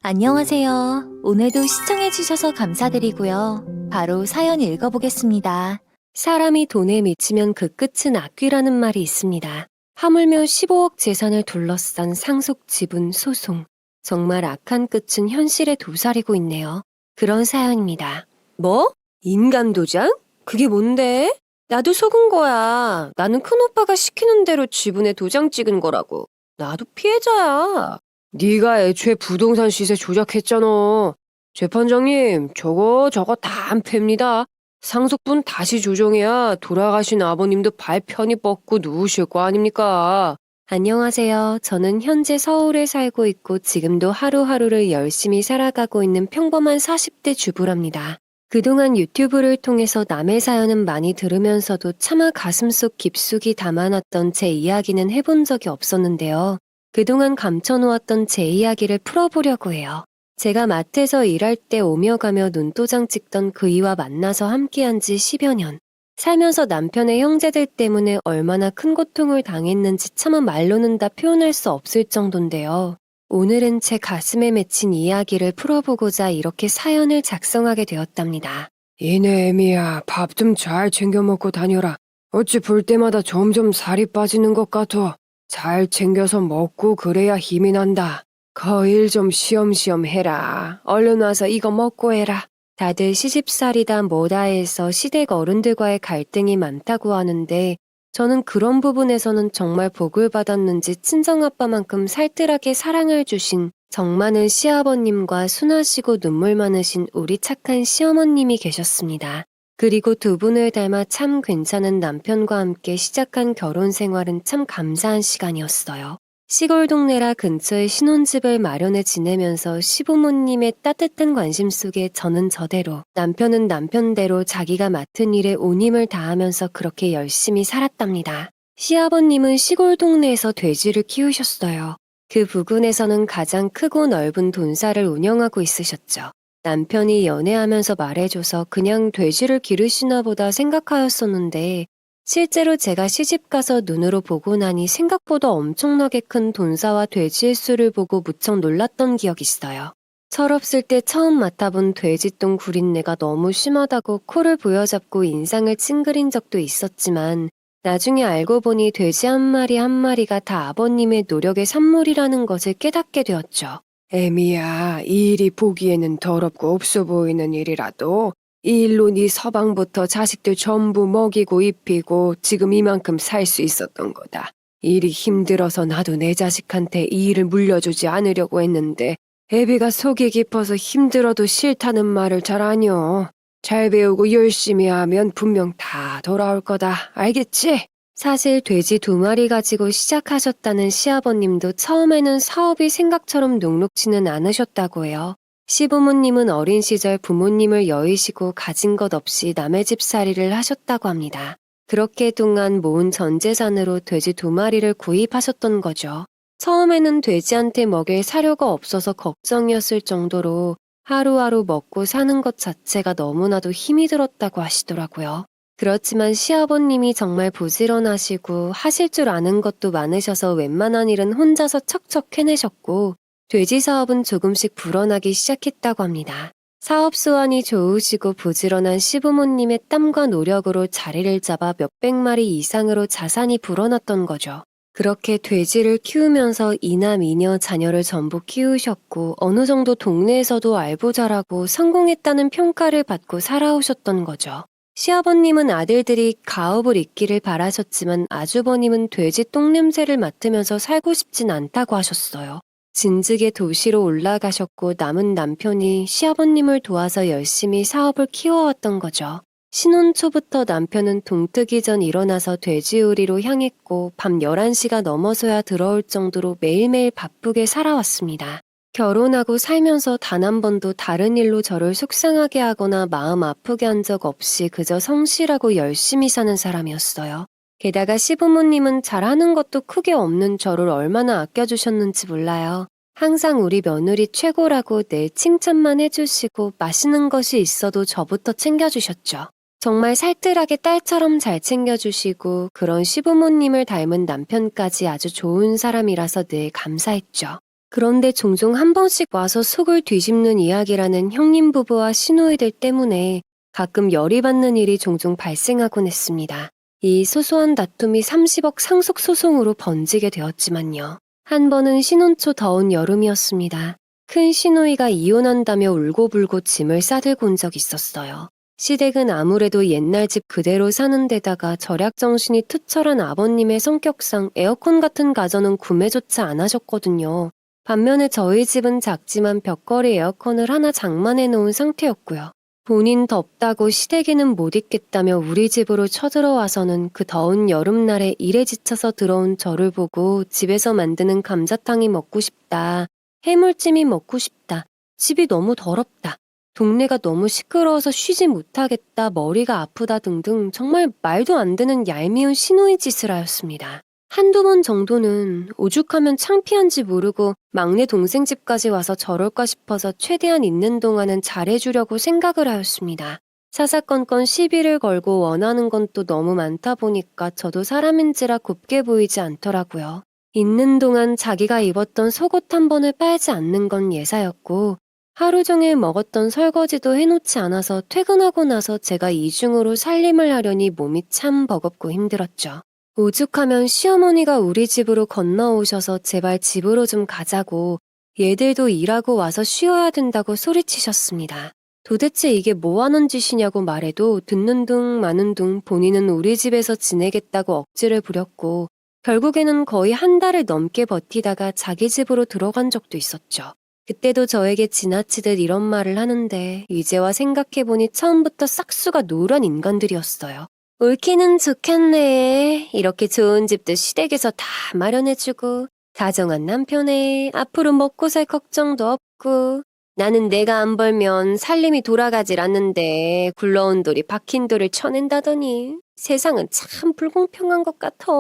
안녕하세요. 오늘도 시청해주셔서 감사드리고요. 바로 사연 읽어보겠습니다. 사람이 돈에 미치면 그 끝은 악귀라는 말이 있습니다. 하물며 15억 재산을 둘러싼 상속 지분 소송. 정말 악한 끝은 현실에 도사리고 있네요. 그런 사연입니다. 뭐? 인감도장? 그게 뭔데? 나도 속은 거야. 나는 큰오빠가 시키는 대로 지분에 도장 찍은 거라고. 나도 피해자야. 네가 애초에 부동산 시세 조작했잖아. 재판장님, 저거 다 안 팹니다. 상속분 다시 조정해야 돌아가신 아버님도 발 편히 뻗고 누우실 거 아닙니까? 안녕하세요. 저는 현재 서울에 살고 있고 지금도 하루하루를 열심히 살아가고 있는 평범한 40대 주부랍니다. 그동안 유튜브를 통해서 남의 사연은 많이 들으면서도 차마 가슴속 깊숙이 담아놨던 제 이야기는 해본 적이 없었는데요. 그동안 감춰놓았던 제 이야기를 풀어보려고 해요. 제가 마트에서 일할 때 오며 가며 눈도장 찍던 그이와 만나서 함께한 지 10여 년. 살면서 남편의 형제들 때문에 얼마나 큰 고통을 당했는지 차마 말로는 다 표현할 수 없을 정도인데요. 오늘은 제 가슴에 맺힌 이야기를 풀어보고자 이렇게 사연을 작성하게 되었답니다. 이내 애미야, 밥 좀 잘 챙겨 먹고 다녀라. 어찌 볼 때마다 점점 살이 빠지는 것 같아. 잘 챙겨서 먹고 그래야 힘이 난다. 거일 좀 쉬엄쉬엄 해라. 얼른 와서 이거 먹고 해라. 다들 시집살이다 뭐다 해서 시댁 어른들과의 갈등이 많다고 하는데 저는 그런 부분에서는 정말 복을 받았는지 친정아빠만큼 살뜰하게 사랑을 주신 정 많은 시아버님과 순하시고 눈물 많으신 우리 착한 시어머님이 계셨습니다. 그리고 두 분을 닮아 참 괜찮은 남편과 함께 시작한 결혼 생활은 참 감사한 시간이었어요. 시골 동네라 근처에 신혼집을 마련해 지내면서 시부모님의 따뜻한 관심 속에 저는 저대로, 남편은 남편대로 자기가 맡은 일에 온 힘을 다하면서 그렇게 열심히 살았답니다. 시아버님은 시골 동네에서 돼지를 키우셨어요. 그 부근에서는 가장 크고 넓은 돈사를 운영하고 있으셨죠. 남편이 연애하면서 말해줘서 그냥 돼지를 기르시나 보다 생각하였었는데 실제로 제가 시집가서 눈으로 보고 나니 생각보다 엄청나게 큰 돈사와 돼지의 수를 보고 무척 놀랐던 기억이 있어요. 철없을 때 처음 맡아본 돼지똥 구린내가 너무 심하다고 코를 부여잡고 인상을 찡그린 적도 있었지만 나중에 알고 보니 돼지 한 마리 한 마리가 다 아버님의 노력의 산물이라는 것을 깨닫게 되었죠. 애미야, 이 일이 보기에는 더럽고 없어 보이는 일이라도 이 일로 네 서방부터 자식들 전부 먹이고 입히고 지금 이만큼 살 수 있었던 거다. 일이 힘들어서 나도 내 자식한테 이 일을 물려주지 않으려고 했는데 애비가 속이 깊어서 힘들어도 싫다는 말을 잘 아뇨. 잘 배우고 열심히 하면 분명 다 돌아올 거다. 알겠지? 사실 돼지 2마리 가지고 시작하셨다는 시아버님도 처음에는 사업이 생각처럼 녹록지는 않으셨다고 해요. 시부모님은 어린 시절 부모님을 여의시고 가진 것 없이 남의 집살이를 하셨다고 합니다. 그렇게 동안 모은 전 재산으로 돼지 2마리를 구입하셨던 거죠. 처음에는 돼지한테 먹일 사료가 없어서 걱정이었을 정도로 하루하루 먹고 사는 것 자체가 너무나도 힘이 들었다고 하시더라고요. 그렇지만 시아버님이 정말 부지런하시고 하실 줄 아는 것도 많으셔서 웬만한 일은 혼자서 척척 해내셨고 돼지 사업은 조금씩 불어나기 시작했다고 합니다. 사업 수완이 좋으시고 부지런한 시부모님의 땀과 노력으로 자리를 잡아 몇백 마리 이상으로 자산이 불어났던 거죠. 그렇게 돼지를 키우면서 이남 이녀 자녀를 전부 키우셨고 어느 정도 동네에서도 알부자라고 성공했다는 평가를 받고 살아오셨던 거죠. 시아버님은 아들들이 가업을 잇기를 바라셨지만 아주버님은 돼지 똥냄새를 맡으면서 살고 싶진 않다고 하셨어요. 진즉에 도시로 올라가셨고 남은 남편이 시아버님을 도와서 열심히 사업을 키워왔던 거죠. 신혼 초부터 남편은 동트기 전 일어나서 돼지우리로 향했고 밤 11시가 넘어서야 들어올 정도로 매일매일 바쁘게 살아왔습니다. 결혼하고 살면서 단 한 번도 다른 일로 저를 속상하게 하거나 마음 아프게 한 적 없이 그저 성실하고 열심히 사는 사람이었어요. 게다가 시부모님은 잘하는 것도 크게 없는 저를 얼마나 아껴주셨는지 몰라요. 항상 우리 며느리 최고라고 늘 칭찬만 해주시고 맛있는 것이 있어도 저부터 챙겨주셨죠. 정말 살뜰하게 딸처럼 잘 챙겨주시고 그런 시부모님을 닮은 남편까지 아주 좋은 사람이라서 늘 감사했죠. 그런데 종종 한 번씩 와서 속을 뒤집는 이야기라는 형님 부부와 시누이들 때문에 가끔 열이 받는 일이 종종 발생하곤 했습니다. 이 소소한 다툼이 30억 상속 소송으로 번지게 되었지만요. 한 번은 신혼 초 더운 여름이었습니다. 큰 시누이가 이혼한다며 울고불고 짐을 싸들고 온 적이 있었어요. 시댁은 아무래도 옛날 집 그대로 사는 데다가 절약 정신이 투철한 아버님의 성격상 에어컨 같은 가전은 구매조차 안 하셨거든요. 반면에 저희 집은 작지만 벽걸이 에어컨을 하나 장만해 놓은 상태였고요. 본인 덥다고 시댁에는 못 있겠다며 우리 집으로 쳐들어와서는 그 더운 여름날에 일에 지쳐서 들어온 저를 보고 집에서 만드는 감자탕이 먹고 싶다. 해물찜이 먹고 싶다. 집이 너무 더럽다. 동네가 너무 시끄러워서 쉬지 못하겠다. 머리가 아프다 등등 정말 말도 안 되는 얄미운 시누이 짓을 하였습니다. 한두 번 정도는 오죽하면 창피한지 모르고 막내 동생 집까지 와서 저럴까 싶어서 최대한 있는 동안은 잘해주려고 생각을 하였습니다. 사사건건 시비를 걸고 원하는 건 또 너무 많다 보니까 저도 사람인지라 곱게 보이지 않더라고요. 있는 동안 자기가 입었던 속옷 한 번을 빨지 않는 건 예사였고 하루 종일 먹었던 설거지도 해놓지 않아서 퇴근하고 나서 제가 이중으로 살림을 하려니 몸이 참 버겁고 힘들었죠. 오죽하면 시어머니가 우리 집으로 건너오셔서 제발 집으로 좀 가자고 얘들도 일하고 와서 쉬어야 된다고 소리치셨습니다. 도대체 이게 뭐하는 짓이냐고 말해도 듣는 둥 마는 둥 본인은 우리 집에서 지내겠다고 억지를 부렸고 결국에는 거의 한 달을 넘게 버티다가 자기 집으로 들어간 적도 있었죠. 그때도 저에게 지나치듯 이런 말을 하는데 이제와 생각해보니 처음부터 싹수가 노란 인간들이었어요. 옳기는 좋겠네. 이렇게 좋은 집도 시댁에서 다 마련해주고 다정한 남편에 앞으로 먹고 살 걱정도 없고 나는 내가 안 벌면 살림이 돌아가질 않는데 굴러온 돌이 박힌 돌을 쳐낸다더니 세상은 참 불공평한 것 같아.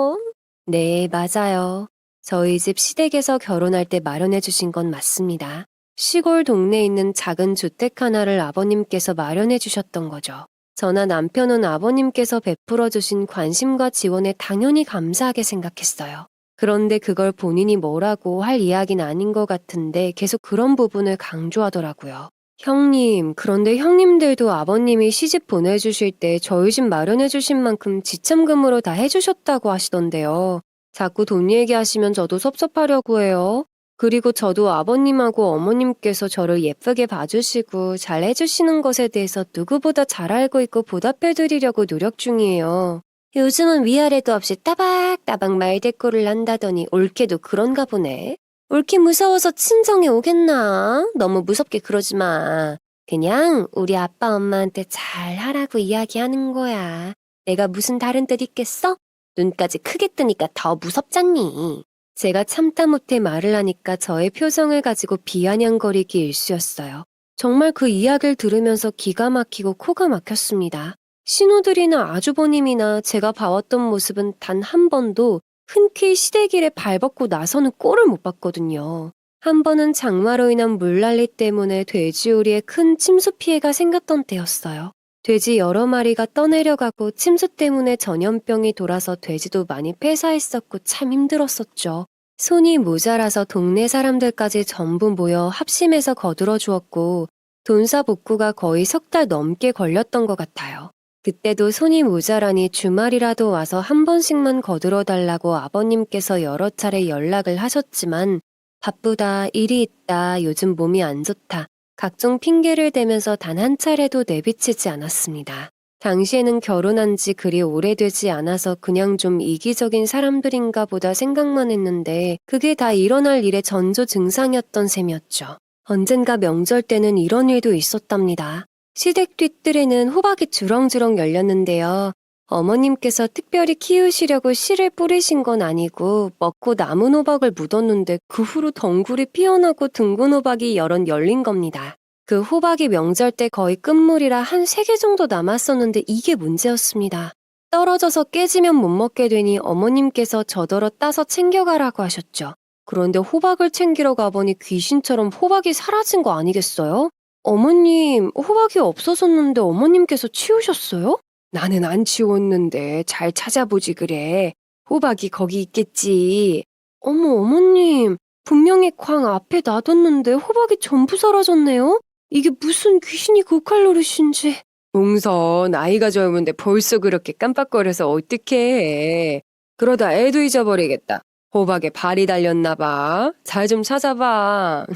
네, 맞아요. 저희 집 시댁에서 결혼할 때 마련해주신 건 맞습니다. 시골 동네에 있는 작은 주택 하나를 아버님께서 마련해주셨던 거죠. 저나 남편은 아버님께서 베풀어주신 관심과 지원에 당연히 감사하게 생각했어요. 그런데 그걸 본인이 뭐라고 할 이야기는 아닌 것 같은데 계속 그런 부분을 강조하더라고요. 형님, 그런데 형님들도 아버님이 시집 보내주실 때 저희 집 마련해주신 만큼 지참금으로 다 해주셨다고 하시던데요. 자꾸 돈 얘기하시면 저도 섭섭하려고 해요. 그리고 저도 아버님하고 어머님께서 저를 예쁘게 봐주시고 잘 해주시는 것에 대해서 누구보다 잘 알고 있고 보답해드리려고 노력 중이에요. 요즘은 위아래도 없이 따박따박 말대꾸를 한다더니 올케도 그런가 보네. 옳게 무서워서 친정에 오겠나? 너무 무섭게 그러지 마. 그냥 우리 아빠 엄마한테 잘 하라고 이야기하는 거야. 내가 무슨 다른 뜻 있겠어? 눈까지 크게 뜨니까 더 무섭잖니. 제가 참다 못해 말을 하니까 저의 표정을 가지고 비아냥거리기 일쑤였어요. 정말 그 이야기를 들으면서 기가 막히고 코가 막혔습니다. 신우들이나 아주버님이나 제가 봐왔던 모습은 단 한 번도 흔쾌히 시댁일에 발벗고 나서는 꼴을 못 봤거든요. 한 번은 장마로 인한 물난리 때문에 돼지우리에 큰 침수 피해가 생겼던 때였어요. 돼지 여러 마리가 떠내려가고 침수 때문에 전염병이 돌아서 돼지도 많이 폐사했었고 참 힘들었었죠. 손이 모자라서 동네 사람들까지 전부 모여 합심해서 거들어 주었고 돈사 복구가 거의 석 달 넘게 걸렸던 것 같아요. 그때도 손이 모자라니 주말이라도 와서 한 번씩만 거들어 달라고 아버님께서 여러 차례 연락을 하셨지만 바쁘다, 일이 있다, 요즘 몸이 안 좋다. 각종 핑계를 대면서 단 한 차례도 내비치지 않았습니다. 당시에는 결혼한 지 그리 오래되지 않아서 그냥 좀 이기적인 사람들인가 보다 생각만 했는데 그게 다 일어날 일의 전조 증상이었던 셈이었죠. 언젠가 명절 때는 이런 일도 있었답니다. 시댁 뒷뜰에는 호박이 주렁주렁 열렸는데요. 어머님께서 특별히 키우시려고 씨를 뿌리신 건 아니고 먹고 남은 호박을 묻었는데 그 후로 덩굴이 피어나고 둥근 호박이 여럿 열린 겁니다. 그 호박이 명절 때 거의 끝물이라 한 3개 정도 남았었는데 이게 문제였습니다. 떨어져서 깨지면 못 먹게 되니 어머님께서 저더러 따서 챙겨가라고 하셨죠. 그런데 호박을 챙기러 가보니 귀신처럼 호박이 사라진 거 아니겠어요? 어머님, 호박이 없어졌는데 어머님께서 치우셨어요? 나는 안 치웠는데 잘 찾아보지 그래. 호박이 거기 있겠지. 어머, 어머님, 분명히 광 앞에 놔뒀는데 호박이 전부 사라졌네요? 이게 무슨 귀신이 고칼로리신지. 봉선, 아이가 젊은데 벌써 그렇게 깜빡거려서 어떡해. 그러다 애도 잊어버리겠다. 호박에 발이 달렸나 봐. 잘 좀 찾아봐.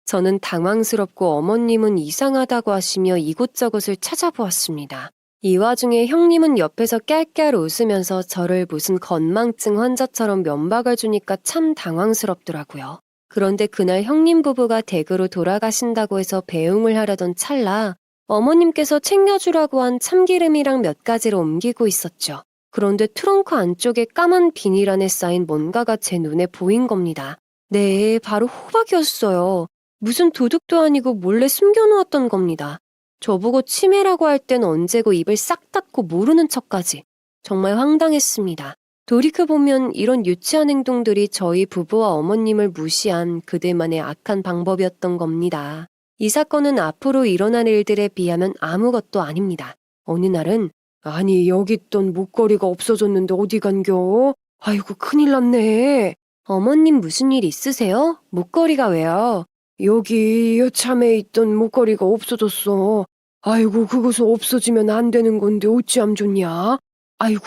저는 당황스럽고 어머님은 이상하다고 하시며 이곳저곳을 찾아보았습니다. 이 와중에 형님은 옆에서 깔깔 웃으면서 저를 무슨 건망증 환자처럼 면박을 주니까 참 당황스럽더라고요. 그런데 그날 형님 부부가 댁으로 돌아가신다고 해서 배웅을 하려던 찰나 어머님께서 챙겨주라고 한 참기름이랑 몇 가지를 옮기고 있었죠. 그런데 트렁크 안쪽에 까만 비닐 안에 쌓인 뭔가가 제 눈에 보인 겁니다. 네, 바로 호박이었어요. 무슨 도둑도 아니고 몰래 숨겨놓았던 겁니다. 저보고 치매라고 할 땐 언제고 입을 싹 닫고 모르는 척까지. 정말 황당했습니다. 돌이켜보면 이런 유치한 행동들이 저희 부부와 어머님을 무시한 그들만의 악한 방법이었던 겁니다. 이 사건은 앞으로 일어날 일들에 비하면 아무것도 아닙니다. 어느 날은 아니, 여기 있던 목걸이가 없어졌는데 어디 간겨? 아이고, 큰일 났네. 어머님 무슨 일 있으세요? 목걸이가 왜요? 여기 여참에 있던 목걸이가 없어졌어. 아이고, 그것은 없어지면 안 되는 건데 어찌함 좋냐? 아이고,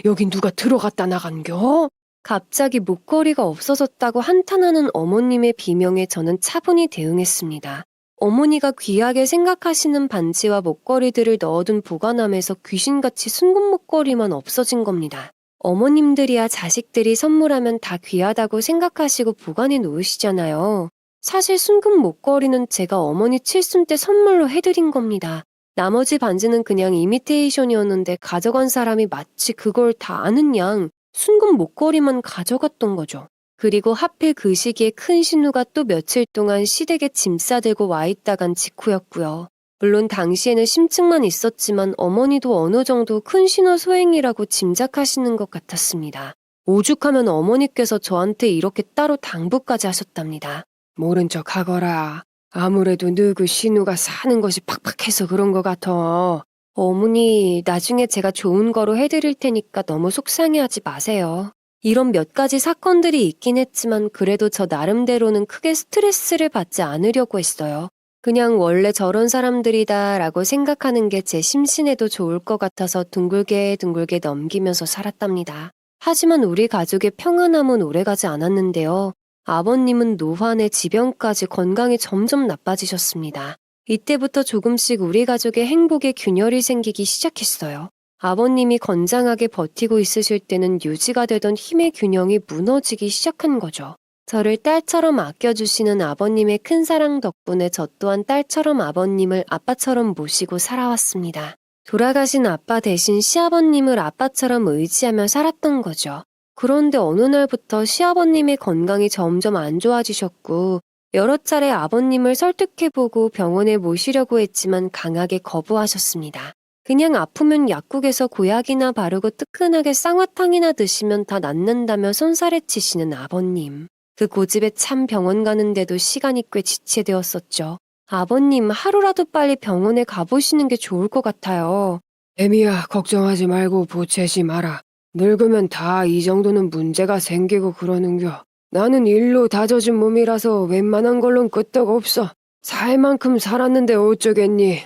여긴 누가 들어갔다 나간겨? 갑자기 목걸이가 없어졌다고 한탄하는 어머님의 비명에 저는 차분히 대응했습니다. 어머니가 귀하게 생각하시는 반지와 목걸이들을 넣어둔 보관함에서 귀신같이 순금 목걸이만 없어진 겁니다. 어머님들이야 자식들이 선물하면 다 귀하다고 생각하시고 보관해 놓으시잖아요. 사실 순금 목걸이는 제가 어머니 칠순 때 선물로 해드린 겁니다. 나머지 반지는 그냥 이미테이션이었는데 가져간 사람이 마치 그걸 다 아는 양 순금 목걸이만 가져갔던 거죠. 그리고 하필 그 시기에 큰 신우가 또 며칠 동안 시댁에 짐 싸들고 와 있다간 직후였고요. 물론 당시에는 심증만 있었지만 어머니도 어느 정도 큰 신우 소행이라고 짐작하시는 것 같았습니다. 오죽하면 어머니께서 저한테 이렇게 따로 당부까지 하셨답니다. 모른 척 하거라. 아무래도 너그 신우가 사는 것이 팍팍해서 그런 것 같아. 어머니, 나중에 제가 좋은 거로 해드릴 테니까 너무 속상해하지 마세요. 이런 몇 가지 사건들이 있긴 했지만 그래도 저 나름대로는 크게 스트레스를 받지 않으려고 했어요. 그냥 원래 저런 사람들이다 라고 생각하는 게 제 심신에도 좋을 것 같아서 둥글게 둥글게 넘기면서 살았답니다. 하지만 우리 가족의 평안함은 오래가지 않았는데요. 아버님은 노환에 지병까지 건강이 점점 나빠지셨습니다. 이때부터 조금씩 우리 가족의 행복에 균열이 생기기 시작했어요. 아버님이 건장하게 버티고 있으실 때는 유지가 되던 힘의 균형이 무너지기 시작한 거죠. 저를 딸처럼 아껴주시는 아버님의 큰 사랑 덕분에 저 또한 딸처럼 아버님을 아빠처럼 모시고 살아왔습니다. 돌아가신 아빠 대신 시아버님을 아빠처럼 의지하며 살았던 거죠. 그런데 어느 날부터 시아버님의 건강이 점점 안 좋아지셨고 여러 차례 아버님을 설득해보고 병원에 모시려고 했지만 강하게 거부하셨습니다. 그냥 아프면 약국에서 고약이나 바르고 뜨끈하게 쌍화탕이나 드시면 다 낫는다며 손살에 치시는 아버님. 그 고집에 참 병원 가는데도 시간이 꽤 지체되었었죠. 아버님 하루라도 빨리 병원에 가보시는 게 좋을 것 같아요. 애미야, 걱정하지 말고 보채지 마라. 늙으면 다 이 정도는 문제가 생기고 그러는겨. 나는 일로 다져진 몸이라서 웬만한 걸론 끄떡 없어. 살 만큼 살았는데 어쩌겠니?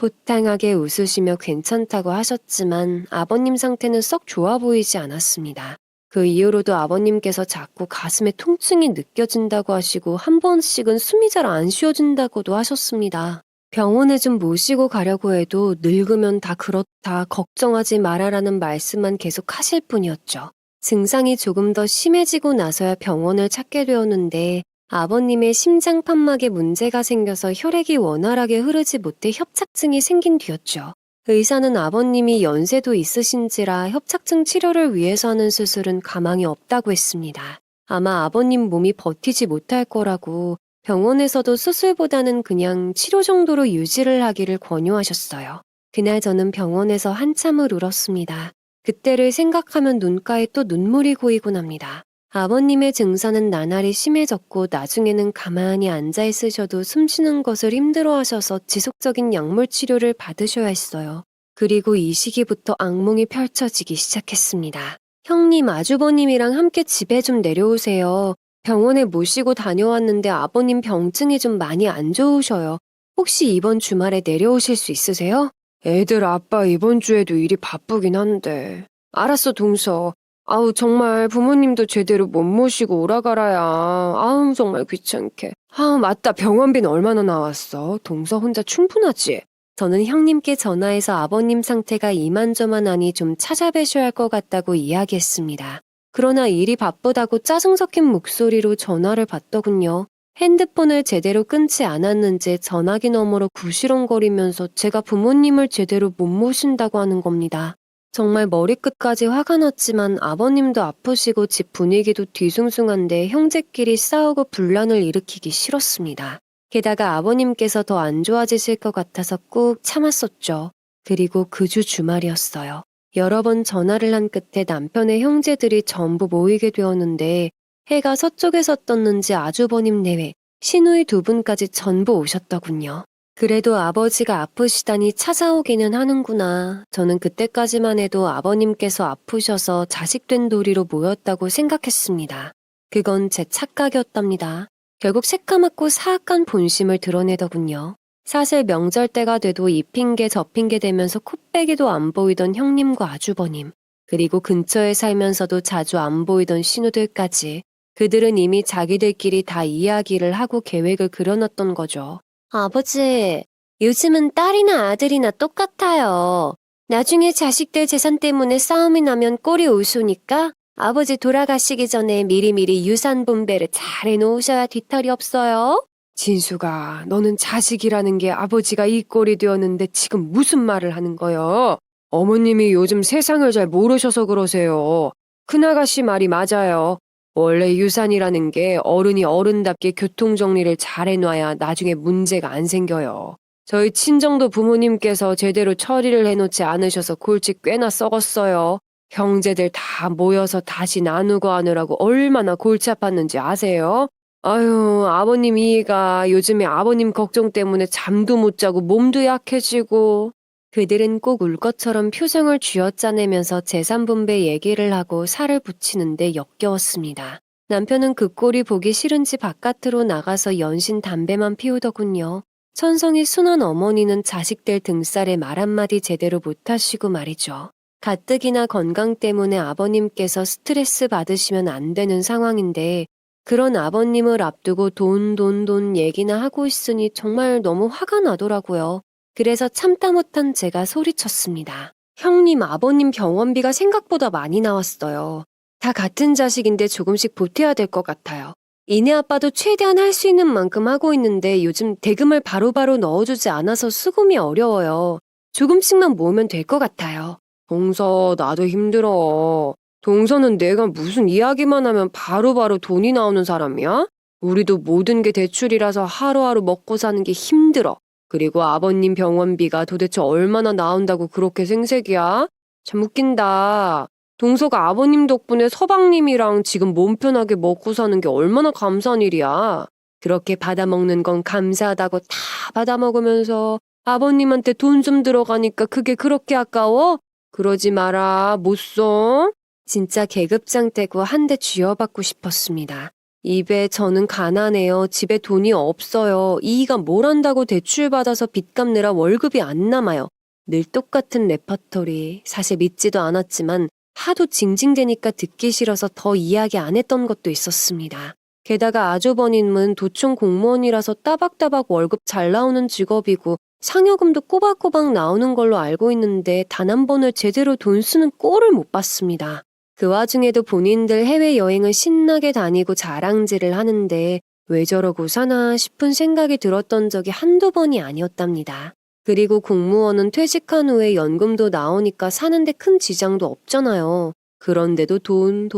호탕하게 웃으시며 괜찮다고 하셨지만 아버님 상태는 썩 좋아 보이지 않았습니다. 그 이후로도 아버님께서 자꾸 가슴에 통증이 느껴진다고 하시고 한 번씩은 숨이 잘 안 쉬어진다고도 하셨습니다. 병원에 좀 모시고 가려고 해도 늙으면 다 그렇다, 걱정하지 마라라는 말씀만 계속 하실 뿐이었죠. 증상이 조금 더 심해지고 나서야 병원을 찾게 되었는데 아버님의 심장 판막에 문제가 생겨서 혈액이 원활하게 흐르지 못해 협착증이 생긴 뒤였죠. 의사는 아버님이 연세도 있으신지라 협착증 치료를 위해서 하는 수술은 가망이 없다고 했습니다. 아마 아버님 몸이 버티지 못할 거라고 병원에서도 수술보다는 그냥 치료 정도로 유지를 하기를 권유하셨어요. 그날 저는 병원에서 한참을 울었습니다. 그때를 생각하면 눈가에 또 눈물이 고이곤 합니다. 아버님의 증상은 나날이 심해졌고 나중에는 가만히 앉아 있으셔도 숨 쉬는 것을 힘들어하셔서 지속적인 약물 치료를 받으셔야 했어요. 그리고 이 시기부터 악몽이 펼쳐지기 시작했습니다. 형님, 아주버님이랑 함께 집에 좀 내려오세요. 병원에 모시고 다녀왔는데 아버님 병증이 좀 많이 안 좋으셔요. 혹시 이번 주말에 내려오실 수 있으세요? 애들 아빠 이번 주에도 일이 바쁘긴 한데. 알았어, 동서. 아우, 정말 부모님도 제대로 못 모시고 오라가라야. 아우, 정말 귀찮게. 아우, 맞다. 병원비는 얼마나 나왔어? 동서 혼자 충분하지? 저는 형님께 전화해서 아버님 상태가 이만저만하니 좀 찾아뵈셔야 할 것 같다고 이야기했습니다. 그러나 일이 바쁘다고 짜증 섞인 목소리로 전화를 받더군요. 핸드폰을 제대로 끊지 않았는지 전화기 너머로 구시렁거리면서 제가 부모님을 제대로 못 모신다고 하는 겁니다. 정말 머리끝까지 화가 났지만 아버님도 아프시고 집 분위기도 뒤숭숭한데 형제끼리 싸우고 분란을 일으키기 싫었습니다. 게다가 아버님께서 더 안 좋아지실 것 같아서 꾹 참았었죠. 그리고 그 주 주말이었어요. 여러 번 전화를 한 끝에 남편의 형제들이 전부 모이게 되었는데 해가 서쪽에서 떴는지 아주버님 내외, 시누이 두 분까지 전부 오셨더군요. 그래도 아버지가 아프시다니 찾아오기는 하는구나. 저는 그때까지만 해도 아버님께서 아프셔서 자식된 도리로 모였다고 생각했습니다. 그건 제 착각이었답니다. 결국 새까맣고 사악한 본심을 드러내더군요. 사실 명절 때가 돼도 이 핑계 저 핑계 대면서 코빼기도 안 보이던 형님과 아주버님, 그리고 근처에 살면서도 자주 안 보이던 신우들까지 그들은 이미 자기들끼리 다 이야기를 하고 계획을 그려놨던 거죠. 아버지, 요즘은 딸이나 아들이나 똑같아요. 나중에 자식들 재산 때문에 싸움이 나면 꼴이 우스우니까 아버지 돌아가시기 전에 미리미리 유산 분배를 잘 해놓으셔야 뒤탈이 없어요. 진수가, 너는 자식이라는 게 아버지가 이 꼴이 되었는데 지금 무슨 말을 하는 거요? 어머님이 요즘 세상을 잘 모르셔서 그러세요. 큰아가씨 말이 맞아요. 원래 유산이라는 게 어른이 어른답게 교통정리를 잘 해놔야 나중에 문제가 안 생겨요. 저희 친정도 부모님께서 제대로 처리를 해놓지 않으셔서 골치 꽤나 썩었어요. 형제들 다 모여서 다시 나누고 하느라고 얼마나 골치 아팠는지 아세요? 아유, 아버님 이해가 요즘에 아버님 걱정 때문에 잠도 못 자고 몸도 약해지고. 그들은 꼭 울 것처럼 표정을 쥐어짜내면서 재산 분배 얘기를 하고 살을 붙이는데 역겨웠습니다. 남편은 그 꼴이 보기 싫은지 바깥으로 나가서 연신 담배만 피우더군요. 천성이 순한 어머니는 자식들 등살에 말 한마디 제대로 못하시고 말이죠. 가뜩이나 건강 때문에 아버님께서 스트레스 받으시면 안 되는 상황인데 그런 아버님을 앞두고 돈 얘기나 하고 있으니 정말 너무 화가 나더라고요. 그래서 참다 못한 제가 소리쳤습니다. 형님, 아버님 병원비가 생각보다 많이 나왔어요. 다 같은 자식인데 조금씩 보태야 될 것 같아요. 이내 아빠도 최대한 할 수 있는 만큼 하고 있는데 요즘 대금을 바로바로 넣어주지 않아서 수금이 어려워요. 조금씩만 모으면 될 것 같아요. 동서, 나도 힘들어. 동서는 내가 무슨 이야기만 하면 바로바로 돈이 나오는 사람이야? 우리도 모든 게 대출이라서 하루하루 먹고 사는 게 힘들어. 그리고 아버님 병원비가 도대체 얼마나 나온다고 그렇게 생색이야? 참 웃긴다. 동서가 아버님 덕분에 서방님이랑 지금 몸 편하게 먹고 사는 게 얼마나 감사한 일이야. 그렇게 받아먹는 건 감사하다고 다 받아먹으면서 아버님한테 돈 좀 들어가니까 그게 그렇게 아까워? 그러지 마라, 못 써. 진짜 계급장 떼고 한 대 쥐어받고 싶었습니다. 입에 저는 가난해요. 집에 돈이 없어요. 이이가 뭘 한다고 대출받아서 빚 갚느라 월급이 안 남아요. 늘 똑같은 레퍼토리. 사실 믿지도 않았지만 하도 징징대니까 듣기 싫어서 더 이야기 안 했던 것도 있었습니다. 게다가 아주버님은 도청 공무원이라서 따박따박 월급 잘 나오는 직업이고 상여금도 꼬박꼬박 나오는 걸로 알고 있는데 단 한 번을 제대로 돈 쓰는 꼴을 못 봤습니다. 그 와중에도 본인들 해외여행을 신나게 다니고 자랑질을 하는데 왜 저러고 사나 싶은 생각이 들었던 적이 한두 번이 아니었답니다. 그리고 공무원은 퇴직한 후에 연금도 나오니까 사는데 큰 지장도 없잖아요. 그런데도 돈,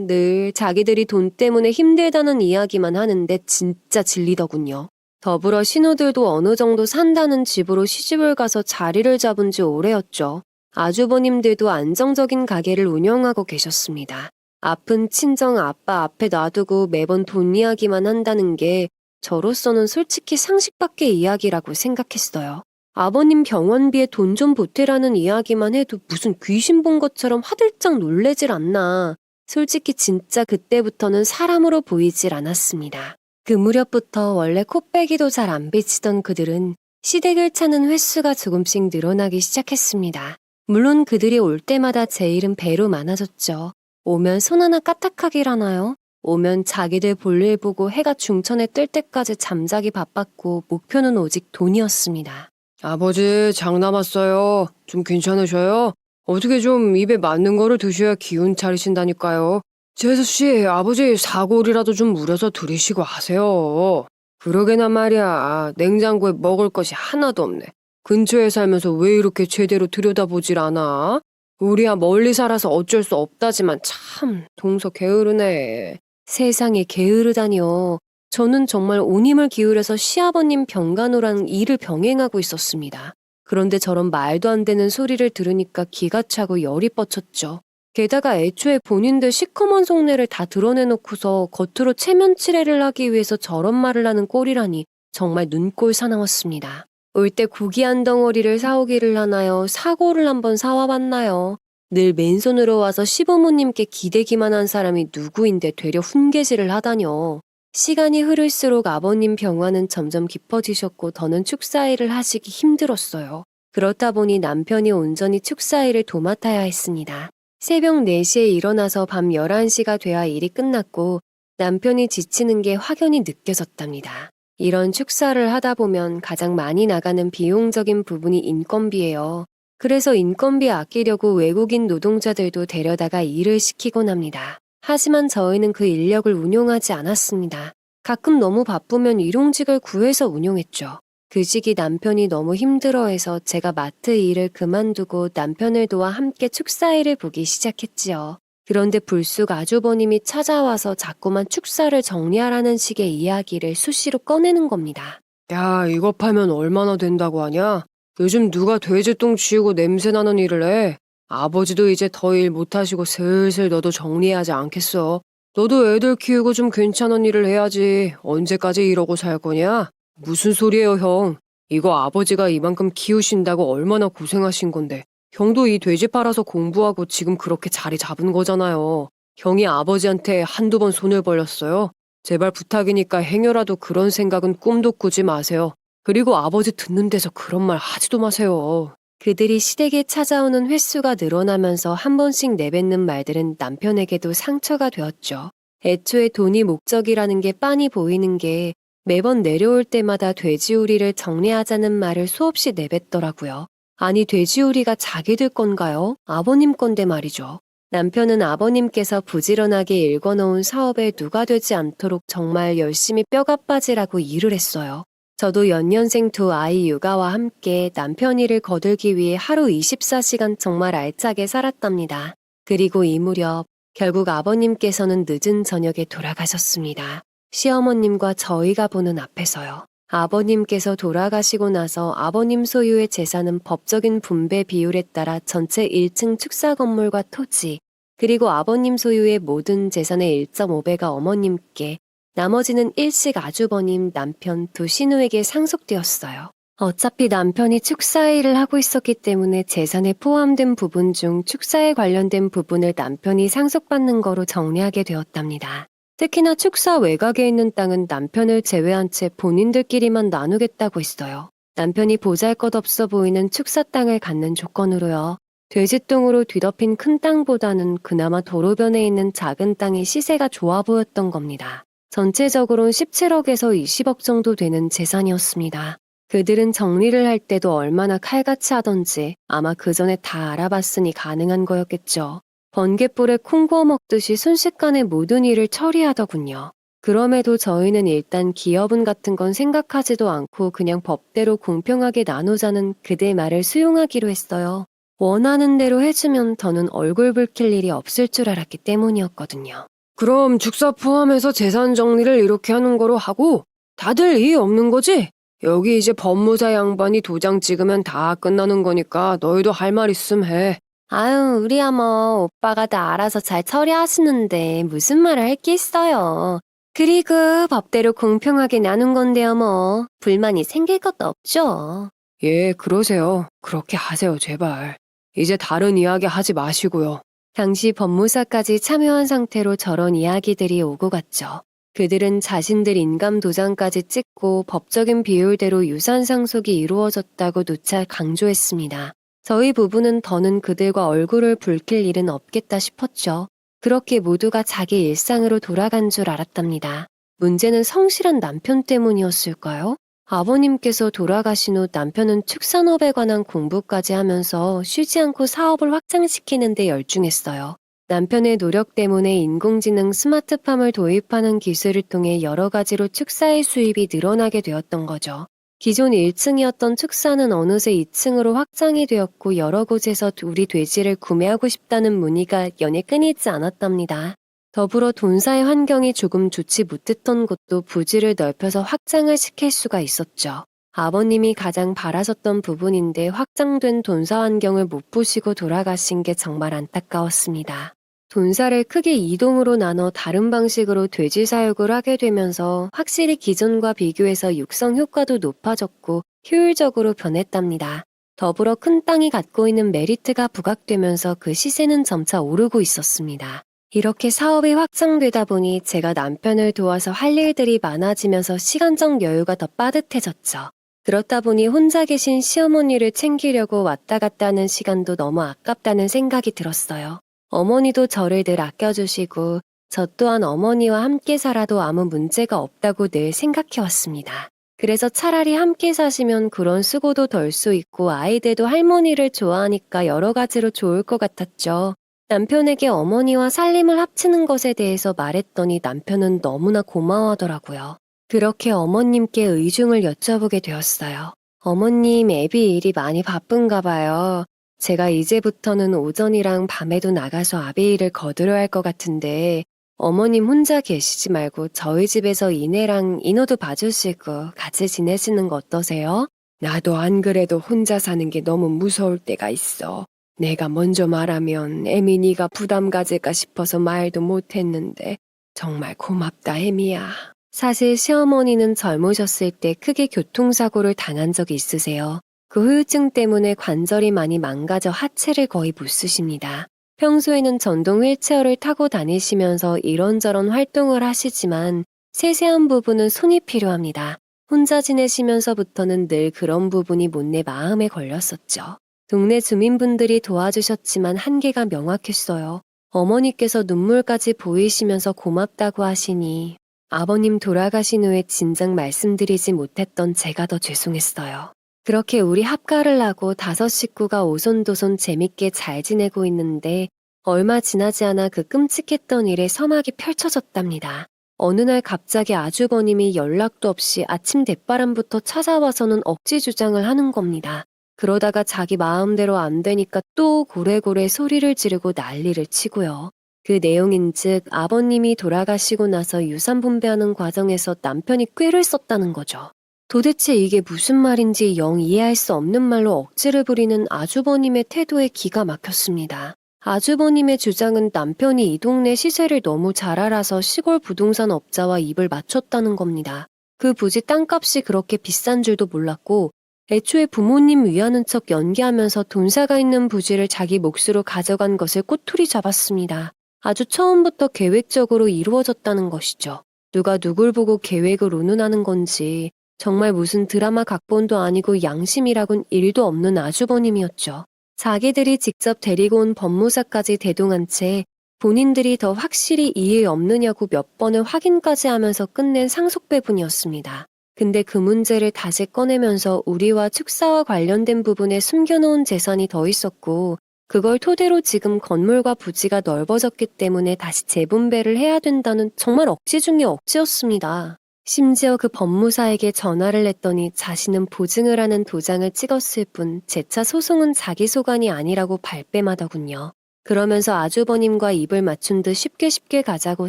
늘 자기들이 돈 때문에 힘들다는 이야기만 하는데 진짜 질리더군요. 더불어 신우들도 어느 정도 산다는 집으로 시집을 가서 자리를 잡은 지 오래였죠. 아주버님들도 안정적인 가게를 운영하고 계셨습니다. 아픈 친정 아빠 앞에 놔두고 매번 돈 이야기만 한다는 게 저로서는 솔직히 상식 밖의 이야기라고 생각했어요. 아버님 병원비에 돈 좀 보태라는 이야기만 해도 무슨 귀신 본 것처럼 화들짝 놀래질 않나. 솔직히 진짜 그때부터는 사람으로 보이질 않았습니다. 그 무렵부터 원래 코빼기도 잘 안 비치던 그들은 시댁을 찾는 횟수가 조금씩 늘어나기 시작했습니다. 물론 그들이 올 때마다 제 일은 배로 많아졌죠. 오면 손 하나 까딱하기라나요? 오면 자기들 볼일 보고 해가 중천에 뜰 때까지 잠자기 바빴고 목표는 오직 돈이었습니다. 아버지, 장 남았어요. 좀 괜찮으셔요? 어떻게 좀 입에 맞는 거를 드셔야 기운 차리신다니까요. 재수씨, 아버지 사골이라도 좀 무려서 들이시고 하세요. 그러게나 말이야. 냉장고에 먹을 것이 하나도 없네. 근처에 살면서 왜 이렇게 제대로 들여다보질 않아? 우리야 멀리 살아서 어쩔 수 없다지만 참 동서 게으르네. 세상에 게으르다니요. 저는 정말 온 힘을 기울여서 시아버님 병간호랑 일을 병행하고 있었습니다. 그런데 저런 말도 안 되는 소리를 들으니까 기가 차고 열이 뻗쳤죠. 게다가 애초에 본인들 시커먼 속내를 다 드러내놓고서 겉으로 체면 칠해를 하기 위해서 저런 말을 하는 꼴이라니 정말 눈꼴 사나웠습니다. 올 때 고기 한 덩어리를 사오기를 하나요? 사고를 한번 사와봤나요? 늘 맨손으로 와서 시부모님께 기대기만 한 사람이 누구인데 되려 훈계질을 하다뇨. 시간이 흐를수록 아버님 병환은 점점 깊어지셨고 더는 축사일을 하시기 힘들었어요. 그렇다 보니 남편이 온전히 축사일을 도맡아야 했습니다. 새벽 4시에 일어나서 밤 11시가 돼야 일이 끝났고 남편이 지치는 게 확연히 느껴졌답니다. 이런 축사를 하다 보면 가장 많이 나가는 비용적인 부분이 인건비예요. 그래서 인건비 아끼려고 외국인 노동자들도 데려다가 일을 시키곤 합니다. 하지만 저희는 그 인력을 운용하지 않았습니다. 가끔 너무 바쁘면 일용직을 구해서 운용했죠. 그 시기 남편이 너무 힘들어해서 제가 마트 일을 그만두고 남편을 도와 함께 축사일을 보기 시작했지요. 그런데 불쑥 아주버님이 찾아와서 자꾸만 축사를 정리하라는 식의 이야기를 수시로 꺼내는 겁니다. 야, 이거 팔면 얼마나 된다고 하냐? 요즘 누가 돼지똥 치우고 냄새나는 일을 해? 아버지도 이제 더 일 못하시고 슬슬 너도 정리하지 않겠어? 너도 애들 키우고 좀 괜찮은 일을 해야지. 언제까지 이러고 살 거냐? 무슨 소리예요, 형? 이거 아버지가 이만큼 키우신다고 얼마나 고생하신 건데. 형도 이 돼지 팔아서 공부하고 지금 그렇게 자리 잡은 거잖아요. 형이 아버지한테 한두 번 손을 벌렸어요. 제발 부탁이니까 행여라도 그런 생각은 꿈도 꾸지 마세요. 그리고 아버지 듣는 데서 그런 말 하지도 마세요. 그들이 시댁에 찾아오는 횟수가 늘어나면서 한 번씩 내뱉는 말들은 남편에게도 상처가 되었죠. 애초에 돈이 목적이라는 게 빤히 보이는 게 매번 내려올 때마다 돼지우리를 정리하자는 말을 수없이 내뱉더라고요. 아니 돼지우리가 자기들 건가요? 아버님 건데 말이죠. 남편은 아버님께서 부지런하게 일궈놓은 사업에 누가 되지 않도록 정말 열심히 뼈가 빠지라고 일을 했어요. 저도 연년생 2 아이 육아와 함께 남편 일을 거들기 위해 하루 24시간 정말 알차게 살았답니다. 그리고 이 무렵 결국 아버님께서는 늦은 저녁에 돌아가셨습니다. 시어머님과 저희가 보는 앞에서요. 아버님께서 돌아가시고 나서 아버님 소유의 재산은 법적인 분배 비율에 따라 전체 1층 축사 건물과 토지, 그리고 아버님 소유의 모든 재산의 1.5배가 어머님께, 나머지는 일식 아주버님, 남편 두 신우에게 상속되었어요. 어차피 남편이 축사의 일을 하고 있었기 때문에 재산에 포함된 부분 중 축사에 관련된 부분을 남편이 상속받는 거로 정리하게 되었답니다. 특히나 축사 외곽에 있는 땅은 남편을 제외한 채 본인들끼리만 나누겠다고 했어요. 남편이 보잘것없어 보이는 축사 땅을 갖는 조건으로요. 돼지똥으로 뒤덮인 큰 땅보다는 그나마 도로변에 있는 작은 땅이 시세가 좋아 보였던 겁니다. 전체적으로는 17억에서 20억 정도 되는 재산이었습니다. 그들은 정리를 할 때도 얼마나 칼같이 하던지 아마 그 전에 다 알아봤으니 가능한 거였겠죠. 번갯불에 콩 구워 먹듯이 순식간에 모든 일을 처리하더군요. 그럼에도 저희는 일단 기여분 같은 건 생각하지도 않고 그냥 법대로 공평하게 나누자는 그대 말을 수용하기로 했어요. 원하는 대로 해주면 더는 얼굴 붉힐 일이 없을 줄 알았기 때문이었거든요. 그럼 축사 포함해서 재산 정리를 이렇게 하는 거로 하고 다들 이의 없는 거지? 여기 이제 법무사 양반이 도장 찍으면 다 끝나는 거니까 너희도 할 말 있음 해. 아유, 우리야 뭐 오빠가 다 알아서 잘 처리하시는데 무슨 말을 할 게 있어요. 그리고 법대로 공평하게 나눈 건데요 뭐. 불만이 생길 것도 없죠. 예, 그러세요. 그렇게 하세요, 제발. 이제 다른 이야기 하지 마시고요. 당시 법무사까지 참여한 상태로 저런 이야기들이 오고 갔죠. 그들은 자신들 인감 도장까지 찍고 법적인 비율대로 유산 상속이 이루어졌다고 누차 강조했습니다. 저희 부부는 더는 그들과 얼굴을 붉힐 일은 없겠다 싶었죠. 그렇게 모두가 자기 일상으로 돌아간 줄 알았답니다. 문제는 성실한 남편 때문이었을까요? 아버님께서 돌아가신 후 남편은 축산업에 관한 공부까지 하면서 쉬지 않고 사업을 확장시키는 데 열중했어요. 남편의 노력 때문에 인공지능 스마트팜을 도입하는 기술을 통해 여러 가지로 축사의 수입이 늘어나게 되었던 거죠. 기존 1층이었던 축사는 어느새 2층으로 확장이 되었고 여러 곳에서 우리 돼지를 구매하고 싶다는 문의가 연에 끊이지 않았답니다. 더불어 돈사의 환경이 조금 좋지 못했던 곳도 부지를 넓혀서 확장을 시킬 수가 있었죠. 아버님이 가장 바라셨던 부분인데 확장된 돈사 환경을 못 보시고 돌아가신 게 정말 안타까웠습니다. 돈사를 크게 2동으로 나눠 다른 방식으로 돼지 사육을 하게 되면서 확실히 기존과 비교해서 육성 효과도 높아졌고 효율적으로 변했답니다. 더불어 큰 땅이 갖고 있는 메리트가 부각되면서 그 시세는 점차 오르고 있었습니다. 이렇게 사업이 확장되다 보니 제가 남편을 도와서 할 일들이 많아지면서 시간적 여유가 더 빠듯해졌죠. 그렇다 보니 혼자 계신 시어머니를 챙기려고 왔다 갔다 하는 시간도 너무 아깝다는 생각이 들었어요. 어머니도 저를 늘 아껴주시고 저 또한 어머니와 함께 살아도 아무 문제가 없다고 늘 생각해왔습니다. 그래서 차라리 함께 사시면 그런 수고도 덜 수 있고 아이들도 할머니를 좋아하니까 여러 가지로 좋을 것 같았죠. 남편에게 어머니와 살림을 합치는 것에 대해서 말했더니 남편은 너무나 고마워하더라고요. 그렇게 어머님께 의중을 여쭤보게 되었어요. 어머님, 애비 일이 많이 바쁜가 봐요. 제가 이제부터는 오전이랑 밤에도 나가서 아비 일을 거들어야 할 것 같은데 어머님 혼자 계시지 말고 저희 집에서 이내랑 인호도 봐주시고 같이 지내시는 거 어떠세요? 나도 안 그래도 혼자 사는 게 너무 무서울 때가 있어. 내가 먼저 말하면 에미니가 부담 가질까 싶어서 말도 못했는데 정말 고맙다, 에미야. 사실 시어머니는 젊으셨을 때 크게 교통사고를 당한 적이 있으세요. 그 후유증 때문에 관절이 많이 망가져 하체를 거의 못 쓰십니다. 평소에는 전동 휠체어를 타고 다니시면서 이런저런 활동을 하시지만 세세한 부분은 손이 필요합니다. 혼자 지내시면서부터는 늘 그런 부분이 못내 마음에 걸렸었죠. 동네 주민분들이 도와주셨지만 한계가 명확했어요. 어머니께서 눈물까지 보이시면서 고맙다고 하시니 아버님 돌아가신 후에 진작 말씀드리지 못했던 제가 더 죄송했어요. 그렇게 우리 합가를 하고 5 식구가 오손도손 재밌게 잘 지내고 있는데 얼마 지나지 않아 그 끔찍했던 일의 서막이 펼쳐졌답니다. 어느 날 갑자기 아주버님이 연락도 없이 아침 대바람부터 찾아와서는 억지 주장을 하는 겁니다. 그러다가 자기 마음대로 안 되니까 또 고래고래 소리를 지르고 난리를 치고요. 그 내용인즉 아버님이 돌아가시고 나서 유산 분배하는 과정에서 남편이 꾀를 썼다는 거죠. 도대체 이게 무슨 말인지 영 이해할 수 없는 말로 억지를 부리는 아주버님의 태도에 기가 막혔습니다. 아주버님의 주장은 남편이 이 동네 시세를 너무 잘 알아서 시골 부동산 업자와 입을 맞췄다는 겁니다. 그 부지 땅값이 그렇게 비싼 줄도 몰랐고 애초에 부모님 위하는 척 연기하면서 돈사가 있는 부지를 자기 몫으로 가져간 것을 꼬투리 잡았습니다. 아주 처음부터 계획적으로 이루어졌다는 것이죠. 누가 누굴 보고 계획을 운운하는 건지 정말 무슨 드라마 각본도 아니고 양심이라곤 1도 없는 아주버님이었죠. 자기들이 직접 데리고 온 법무사까지 대동한 채 본인들이 더 확실히 이해 없느냐고 몇 번을 확인까지 하면서 끝낸 상속배분이었습니다. 근데 그 문제를 다시 꺼내면서 우리와 축사와 관련된 부분에 숨겨놓은 재산이 더 있었고 그걸 토대로 지금 건물과 부지가 넓어졌기 때문에 다시 재분배를 해야 된다는 정말 억지 중의 억지였습니다. 심지어 그 법무사에게 전화를 했더니 자신은 보증을 하는 도장을 찍었을 뿐 재차 소송은 자기 소관이 아니라고 발뺌하더군요. 그러면서 아주버님과 입을 맞춘 듯 쉽게 가자고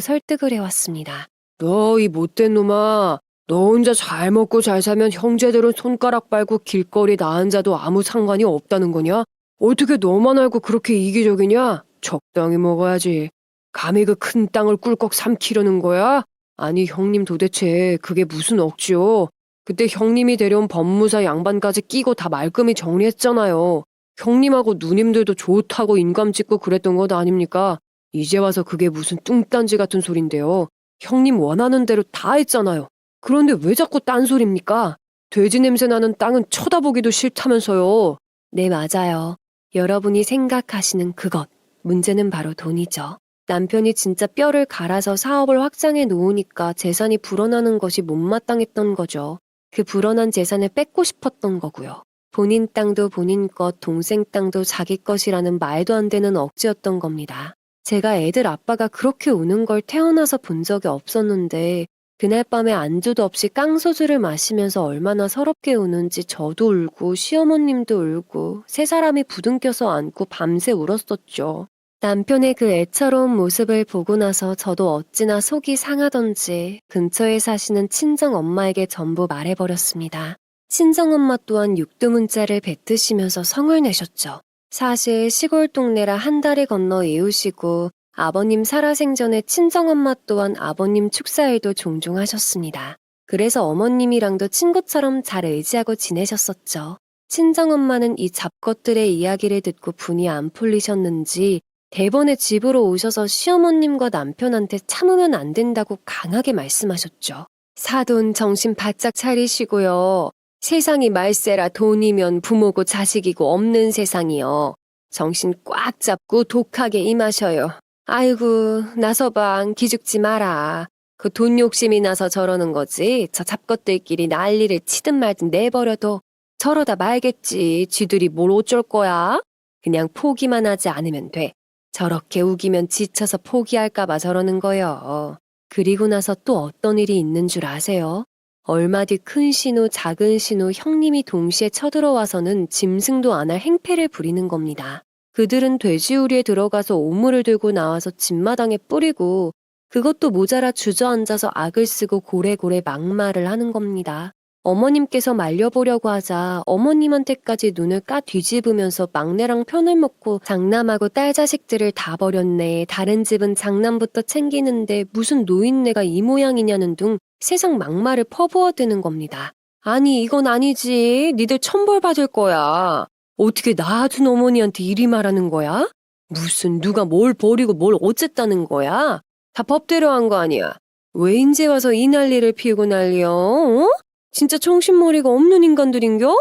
설득을 해왔습니다. 너 이 못된 놈아. 너 혼자 잘 먹고 잘 살면 형제들은 손가락 빨고 길거리 나 앉아도 아무 상관이 없다는 거냐? 어떻게 너만 알고 그렇게 이기적이냐? 적당히 먹어야지. 감히 그 큰 땅을 꿀꺽 삼키려는 거야? 아니 형님 도대체 그게 무슨 억지요? 그때 형님이 데려온 법무사 양반까지 끼고 다 말끔히 정리했잖아요. 형님하고 누님들도 좋다고 인감 찍고 그랬던 것 아닙니까? 이제 와서 그게 무슨 뚱딴지 같은 소린데요. 형님 원하는 대로 다 했잖아요. 그런데 왜 자꾸 딴소리입니까? 돼지 냄새 나는 땅은 쳐다보기도 싫다면서요. 네, 맞아요. 여러분이 생각하시는 그것. 문제는 바로 돈이죠. 남편이 진짜 뼈를 갈아서 사업을 확장해 놓으니까 재산이 불어나는 것이 못마땅했던 거죠. 그 불어난 재산을 뺏고 싶었던 거고요. 본인 땅도 본인 것, 동생 땅도 자기 것이라는 말도 안 되는 억지였던 겁니다. 제가 애들 아빠가 그렇게 우는 걸 태어나서 본 적이 없었는데 그날 밤에 안주도 없이 깡소주를 마시면서 얼마나 서럽게 우는지 저도 울고 시어머님도 울고 세 사람이 부둥켜서 안고 밤새 울었었죠. 남편의 그 애처로운 모습을 보고 나서 저도 어찌나 속이 상하던지 근처에 사시는 친정엄마에게 전부 말해버렸습니다. 친정엄마 또한 육두문자를 뱉으시면서 성을 내셨죠. 사실 시골 동네라 한 다리 건너 이웃이고 아버님 살아생전에 친정엄마 또한 아버님 축사일도 종종 하셨습니다. 그래서 어머님이랑도 친구처럼 잘 의지하고 지내셨었죠. 친정엄마는 이 잡것들의 이야기를 듣고 분이 안 풀리셨는지 대번에 집으로 오셔서 시어머님과 남편한테 참으면 안 된다고 강하게 말씀하셨죠. 사돈 정신 바짝 차리시고요. 세상이 말세라 돈이면 부모고 자식이고 없는 세상이요. 정신 꽉 잡고 독하게 임하셔요. 아이고, 나서방 기죽지 마라. 그 돈 욕심이 나서 저러는 거지. 저 잡것들끼리 난리를 치든 말든 내버려둬. 저러다 말겠지. 쥐들이 뭘 어쩔 거야? 그냥 포기만 하지 않으면 돼. 저렇게 우기면 지쳐서 포기할까봐 저러는 거요. 그리고 나서 또 어떤 일이 있는 줄 아세요? 얼마 뒤 큰 신우, 작은 신우, 형님이 동시에 쳐들어와서는 짐승도 안 할 행패를 부리는 겁니다. 그들은 돼지우리에 들어가서 오물을 들고 나와서 집마당에 뿌리고 그것도 모자라 주저앉아서 악을 쓰고 고래고래 막말을 하는 겁니다. 어머님께서 말려보려고 하자 어머님한테까지 눈을 까 뒤집으면서 막내랑 편을 먹고 장남하고 딸 자식들을 다 버렸네. 다른 집은 장남부터 챙기는데 무슨 노인네가 이 모양이냐는 둥 세상 막말을 퍼부어대는 겁니다. 아니 이건 아니지. 니들 천벌 받을 거야. 어떻게 낳아준 어머니한테 이리 말하는 거야? 무슨 누가 뭘 버리고 뭘 어쨌다는 거야? 다 법대로 한 거 아니야. 왜 인제 와서 이 난리를 피우고 난리여? 어? 진짜 정신머리가 없는 인간들인겨?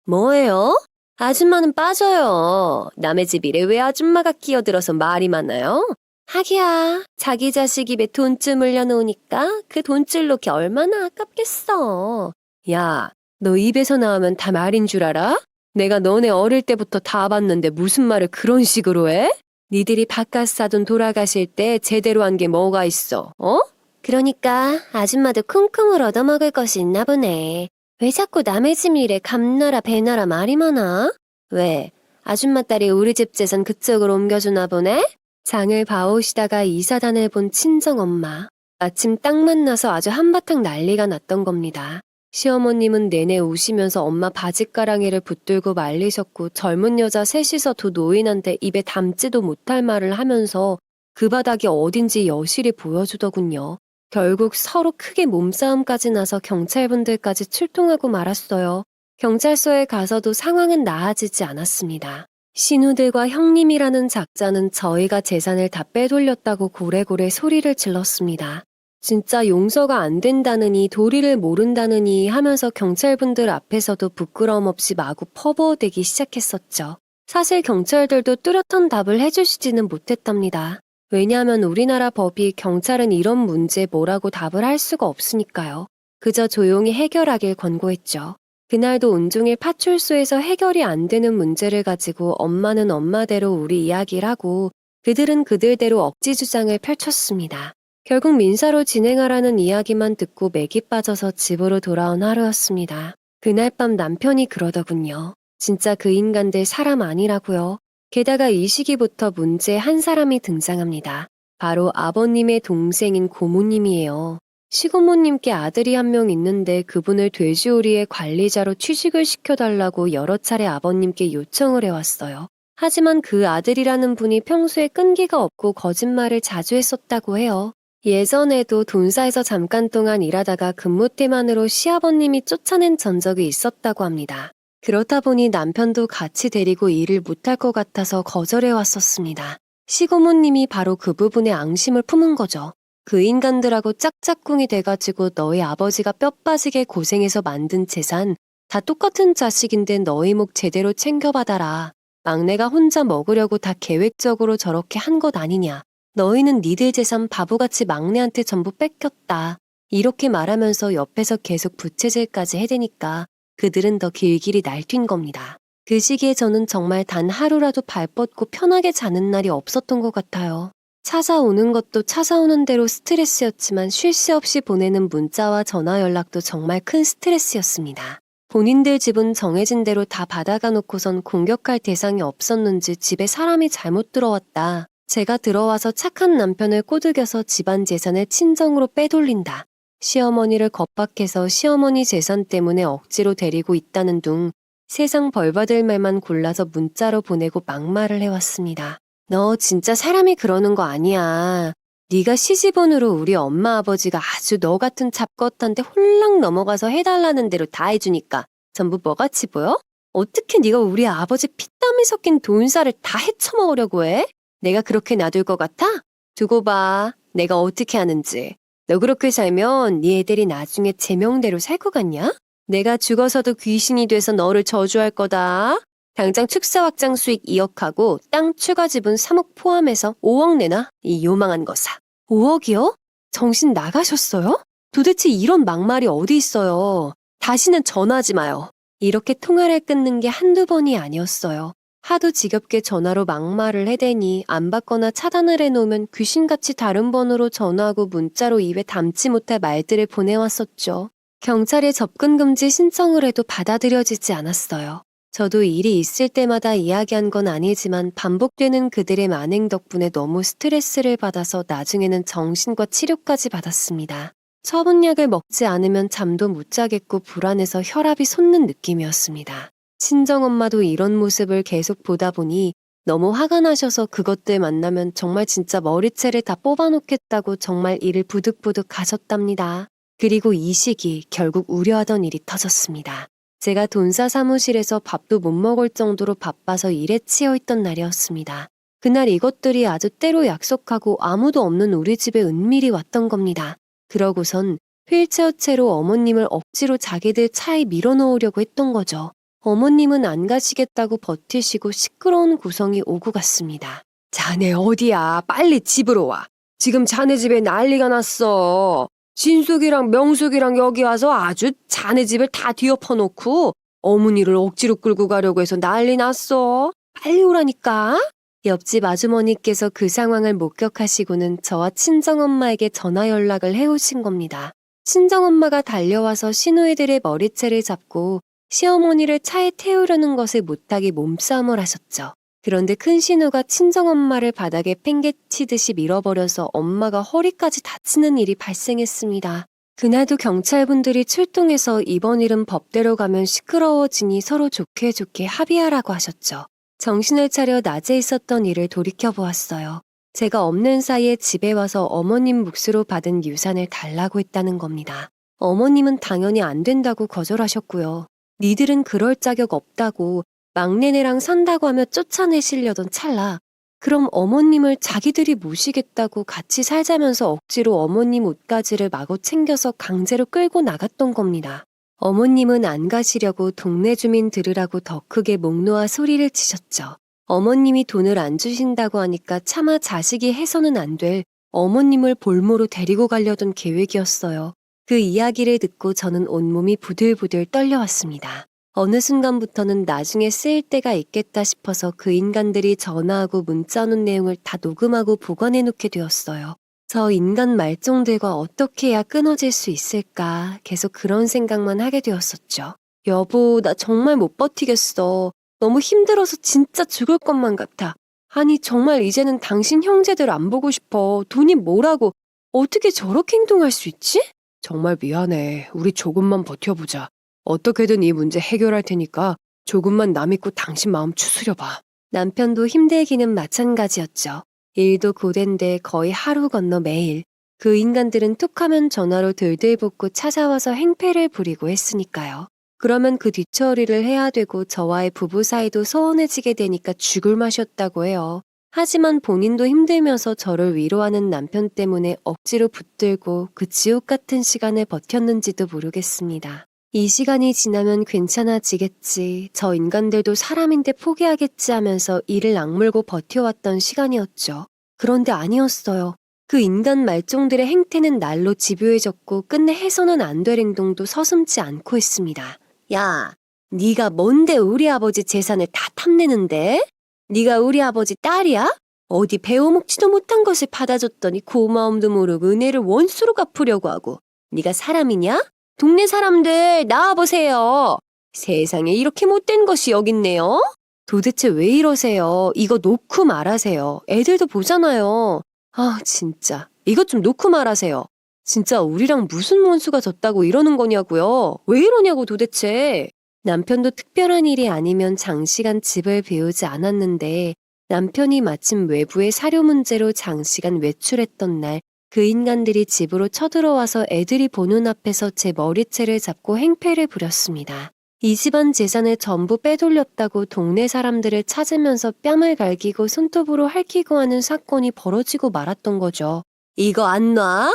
뭐예요? 아줌마는 빠져요. 남의 집 일에 왜 아줌마가 끼어들어서 말이 많아요? 하기야, 자기 자식 입에 돈줄 물려놓으니까 그 돈줄 놓기 얼마나 아깝겠어. 야, 너 입에서 나오면 다 말인 줄 알아? 내가 너네 어릴 때부터 다 봤는데 무슨 말을 그런 식으로 해? 니들이 바깥 사돈 돌아가실 때 제대로 한 게 뭐가 있어, 어? 그러니까 아줌마도 쿵쿵을 얻어먹을 것이 있나 보네. 왜 자꾸 남의 집 일에 감나라 배나라 말이 많아? 왜? 아줌마 딸이 우리 집 재산 그쪽으로 옮겨주나 보네? 장을 봐오시다가 이사단을 본 친정엄마. 마침 딱 만나서 아주 한바탕 난리가 났던 겁니다. 시어머님은 내내 우시면서 엄마 바짓가랑이를 붙들고 말리셨고 젊은 여자 셋이서 두 노인한테 입에 담지도 못할 말을 하면서 그 바닥이 어딘지 여실히 보여주더군요. 결국 서로 크게 몸싸움까지 나서 경찰분들까지 출동하고 말았어요. 경찰서에 가서도 상황은 나아지지 않았습니다. 신우들과 형님이라는 작자는 저희가 재산을 다 빼돌렸다고 고래고래 소리를 질렀습니다. 진짜 용서가 안 된다느니 도리를 모른다느니 하면서 경찰분들 앞에서도 부끄러움 없이 마구 퍼부어대기 시작했었죠. 사실 경찰들도 뚜렷한 답을 해주시지는 못했답니다. 왜냐하면 우리나라 법이 경찰은 이런 문제에 뭐라고 답을 할 수가 없으니까요. 그저 조용히 해결하길 권고했죠. 그날도 온종일 파출소에서 해결이 안 되는 문제를 가지고 엄마는 엄마대로 우리 이야기를 하고 그들은 그들대로 억지 주장을 펼쳤습니다. 결국 민사로 진행하라는 이야기만 듣고 맥이 빠져서 집으로 돌아온 하루였습니다. 그날 밤 남편이 그러더군요. 진짜 그 인간들 사람 아니라고요. 게다가 이 시기부터 문제에 한 사람이 등장합니다. 바로 아버님의 동생인 고모님이에요. 시고모님께 아들이 한 명 있는데 그분을 돼지우리의 관리자로 취직을 시켜달라고 여러 차례 아버님께 요청을 해왔어요. 하지만 그 아들이라는 분이 평소에 끈기가 없고 거짓말을 자주 했었다고 해요. 예전에도 돈사에서 잠깐 동안 일하다가 근무 때만으로 시아버님이 쫓아낸 전적이 있었다고 합니다. 그렇다 보니 남편도 같이 데리고 일을 못할 것 같아서 거절해 왔었습니다. 시고모님이 바로 그 부분에 앙심을 품은 거죠. 그 인간들하고 짝짝꿍이 돼가지고 너희 아버지가 뼈 빠지게 고생해서 만든 재산 다 똑같은 자식인데 너희 목 제대로 챙겨받아라. 막내가 혼자 먹으려고 다 계획적으로 저렇게 한 것 아니냐. 너희는 니들 재산 바보같이 막내한테 전부 뺏겼다. 이렇게 말하면서 옆에서 계속 부채질까지 해대니까 그들은 더 길길이 날뛴 겁니다. 그 시기에 저는 정말 단 하루라도 발 뻗고 편하게 자는 날이 없었던 것 같아요. 찾아오는 것도 찾아오는 대로 스트레스였지만 쉴 새 없이 보내는 문자와 전화 연락도 정말 큰 스트레스였습니다. 본인들 집은 정해진 대로 다 받아가 놓고선 공격할 대상이 없었는지 집에 사람이 잘못 들어왔다. 제가 들어와서 착한 남편을 꼬드겨서 집안 재산을 친정으로 빼돌린다. 시어머니를 겁박해서 시어머니 재산 때문에 억지로 데리고 있다는 둥 세상 벌받을 말만 골라서 문자로 보내고 막말을 해왔습니다. 너 진짜 사람이 그러는 거 아니야. 네가 시집온으로 우리 엄마 아버지가 아주 너 같은 잡것한테 홀랑 넘어가서 해달라는 대로 다 해주니까 전부 뭐같이 보여? 어떻게 네가 우리 아버지 피땀이 섞인 돈살을 다 헤쳐먹으려고 해? 내가 그렇게 놔둘 것 같아? 두고 봐. 내가 어떻게 하는지. 너 그렇게 살면 네 애들이 나중에 제명대로 살 것 같냐? 내가 죽어서도 귀신이 돼서 너를 저주할 거다. 당장 축사 확장 수익 2억하고 땅 추가 지분 3억 포함해서 5억 내놔. 이 요망한 거사. 5억이요? 정신 나가셨어요? 도대체 이런 막말이 어디 있어요. 다시는 전화하지 마요. 이렇게 통화를 끊는 게 한두 번이 아니었어요. 하도 지겹게 전화로 막말을 해대니 안 받거나 차단을 해놓으면 귀신같이 다른 번호로 전화하고 문자로 입에 담지 못할 말들을 보내왔었죠. 경찰에 접근 금지 신청을 해도 받아들여지지 않았어요. 저도 일이 있을 때마다 이야기한 건 아니지만 반복되는 그들의 만행 덕분에 너무 스트레스를 받아서 나중에는 정신과 치료까지 받았습니다. 처분약을 먹지 않으면 잠도 못 자겠고 불안해서 혈압이 솟는 느낌이었습니다. 친정엄마도 이런 모습을 계속 보다 보니 너무 화가 나셔서 그것들 만나면 정말 진짜 머리채를 다 뽑아놓겠다고 정말 이를 부득부득 가셨답니다. 그리고 이 시기 결국 우려하던 일이 터졌습니다. 제가 돈사 사무실에서 밥도 못 먹을 정도로 바빠서 일에 치여있던 날이었습니다. 그날 이것들이 아주 때로 약속하고 아무도 없는 우리 집에 은밀히 왔던 겁니다. 그러고선 휠체어채로 어머님을 억지로 자기들 차에 밀어넣으려고 했던 거죠. 어머님은 안 가시겠다고 버티시고 시끄러운 구성이 오고 갔습니다. 자네 어디야? 빨리 집으로 와. 지금 자네 집에 난리가 났어. 진숙이랑 명숙이랑 여기 와서 아주 자네 집을 다 뒤엎어놓고 어머니를 억지로 끌고 가려고 해서 난리 났어. 빨리 오라니까. 옆집 아주머니께서 그 상황을 목격하시고는 저와 친정엄마에게 전화 연락을 해오신 겁니다. 친정엄마가 달려와서 시누이들의 머리채를 잡고 시어머니를 차에 태우려는 것을 못하게 몸싸움을 하셨죠. 그런데 큰 신우가 친정엄마를 바닥에 팽개치듯이 밀어버려서 엄마가 허리까지 다치는 일이 발생했습니다. 그날도 경찰분들이 출동해서 이번 일은 법대로 가면 시끄러워지니 서로 좋게 좋게 합의하라고 하셨죠. 정신을 차려 낮에 있었던 일을 돌이켜보았어요. 제가 없는 사이에 집에 와서 어머님 몫으로 받은 유산을 달라고 했다는 겁니다. 어머님은 당연히 안 된다고 거절하셨고요. 니들은 그럴 자격 없다고 막내네랑 산다고 하며 쫓아내시려던 찰나 그럼 어머님을 자기들이 모시겠다고 같이 살자면서 억지로 어머님 옷가지를 마구 챙겨서 강제로 끌고 나갔던 겁니다. 어머님은 안 가시려고 동네 주민 들으라고 더 크게 목 놓아 소리를 치셨죠. 어머님이 돈을 안 주신다고 하니까 차마 자식이 해서는 안 될 어머님을 볼모로 데리고 가려던 계획이었어요. 그 이야기를 듣고 저는 온몸이 부들부들 떨려왔습니다. 어느 순간부터는 나중에 쓰일 때가 있겠다 싶어서 그 인간들이 전화하고 문자 오는 내용을 다 녹음하고 보관해 놓게 되었어요. 저 인간 말종들과 어떻게 해야 끊어질 수 있을까 계속 그런 생각만 하게 되었었죠. 여보, 나 정말 못 버티겠어. 너무 힘들어서 진짜 죽을 것만 같아. 아니 정말 이제는 당신 형제들 안 보고 싶어. 돈이 뭐라고. 어떻게 저렇게 행동할 수 있지? 정말 미안해. 우리 조금만 버텨보자. 어떻게든 이 문제 해결할 테니까 조금만 나 믿고 당신 마음 추스려봐. 남편도 힘들기는 마찬가지였죠. 일도 고된데 거의 하루 건너 매일 그 인간들은 툭하면 전화로 들들볶고 찾아와서 행패를 부리고 했으니까요. 그러면 그 뒷처리를 해야 되고 저와의 부부 사이도 소원해지게 되니까 죽을 맛이었다고 해요. 하지만 본인도 힘들면서 저를 위로하는 남편 때문에 억지로 붙들고 그 지옥 같은 시간을 버텼는지도 모르겠습니다. 이 시간이 지나면 괜찮아지겠지, 저 인간들도 사람인데 포기하겠지 하면서 이를 악물고 버텨왔던 시간이었죠. 그런데 아니었어요. 그 인간 말종들의 행태는 날로 집요해졌고 끝내 해서는 안 될 행동도 서슴지 않고 있습니다. 야, 네가 뭔데 우리 아버지 재산을 다 탐내는데? 네가 우리 아버지 딸이야? 어디 배워먹지도 못한 것을 받아줬더니 고마움도 모르고 은혜를 원수로 갚으려고 하고. 네가 사람이냐? 동네 사람들 나와보세요. 세상에 이렇게 못된 것이 여깄네요. 도대체 왜 이러세요? 이거 놓고 말하세요. 애들도 보잖아요. 아, 진짜. 이것 좀 놓고 말하세요. 진짜 우리랑 무슨 원수가 졌다고 이러는 거냐고요. 왜 이러냐고 도대체. 남편도 특별한 일이 아니면 장시간 집을 비우지 않았는데 남편이 마침 외부의 사료 문제로 장시간 외출했던 날 그 인간들이 집으로 쳐들어와서 애들이 보는 앞에서 제 머리채를 잡고 행패를 부렸습니다. 이 집안 재산을 전부 빼돌렸다고 동네 사람들을 찾으면서 뺨을 갈기고 손톱으로 핥히고 하는 사건이 벌어지고 말았던 거죠. 이거 안 놔?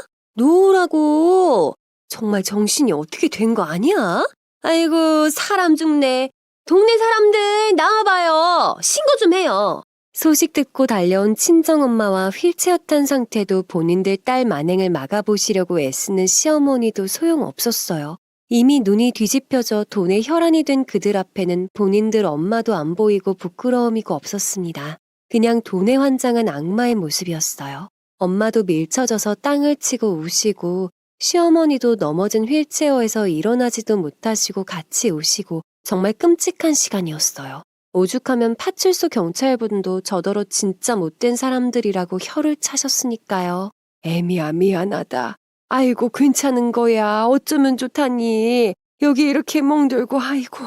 놓으라고. 정말 정신이 어떻게 된 거 아니야? 아이고, 사람 죽네. 동네 사람들 나와봐요. 신고 좀 해요. 소식 듣고 달려온 친정엄마와 휠체어 탄 상태도 본인들 딸 만행을 막아보시려고 애쓰는 시어머니도 소용없었어요. 이미 눈이 뒤집혀져 돈에 혈안이 된 그들 앞에는 본인들 엄마도 안 보이고 부끄러움이고 없었습니다. 그냥 돈에 환장한 악마의 모습이었어요. 엄마도 밀쳐져서 땅을 치고 우시고 시어머니도 넘어진 휠체어에서 일어나지도 못하시고 같이 우시고 정말 끔찍한 시간이었어요. 오죽하면 파출소 경찰분도 저더러 진짜 못된 사람들이라고 혀를 차셨으니까요. 애미야, 미안하다. 아이고, 괜찮은 거야. 어쩌면 좋다니. 여기 이렇게 멍들고, 아이고.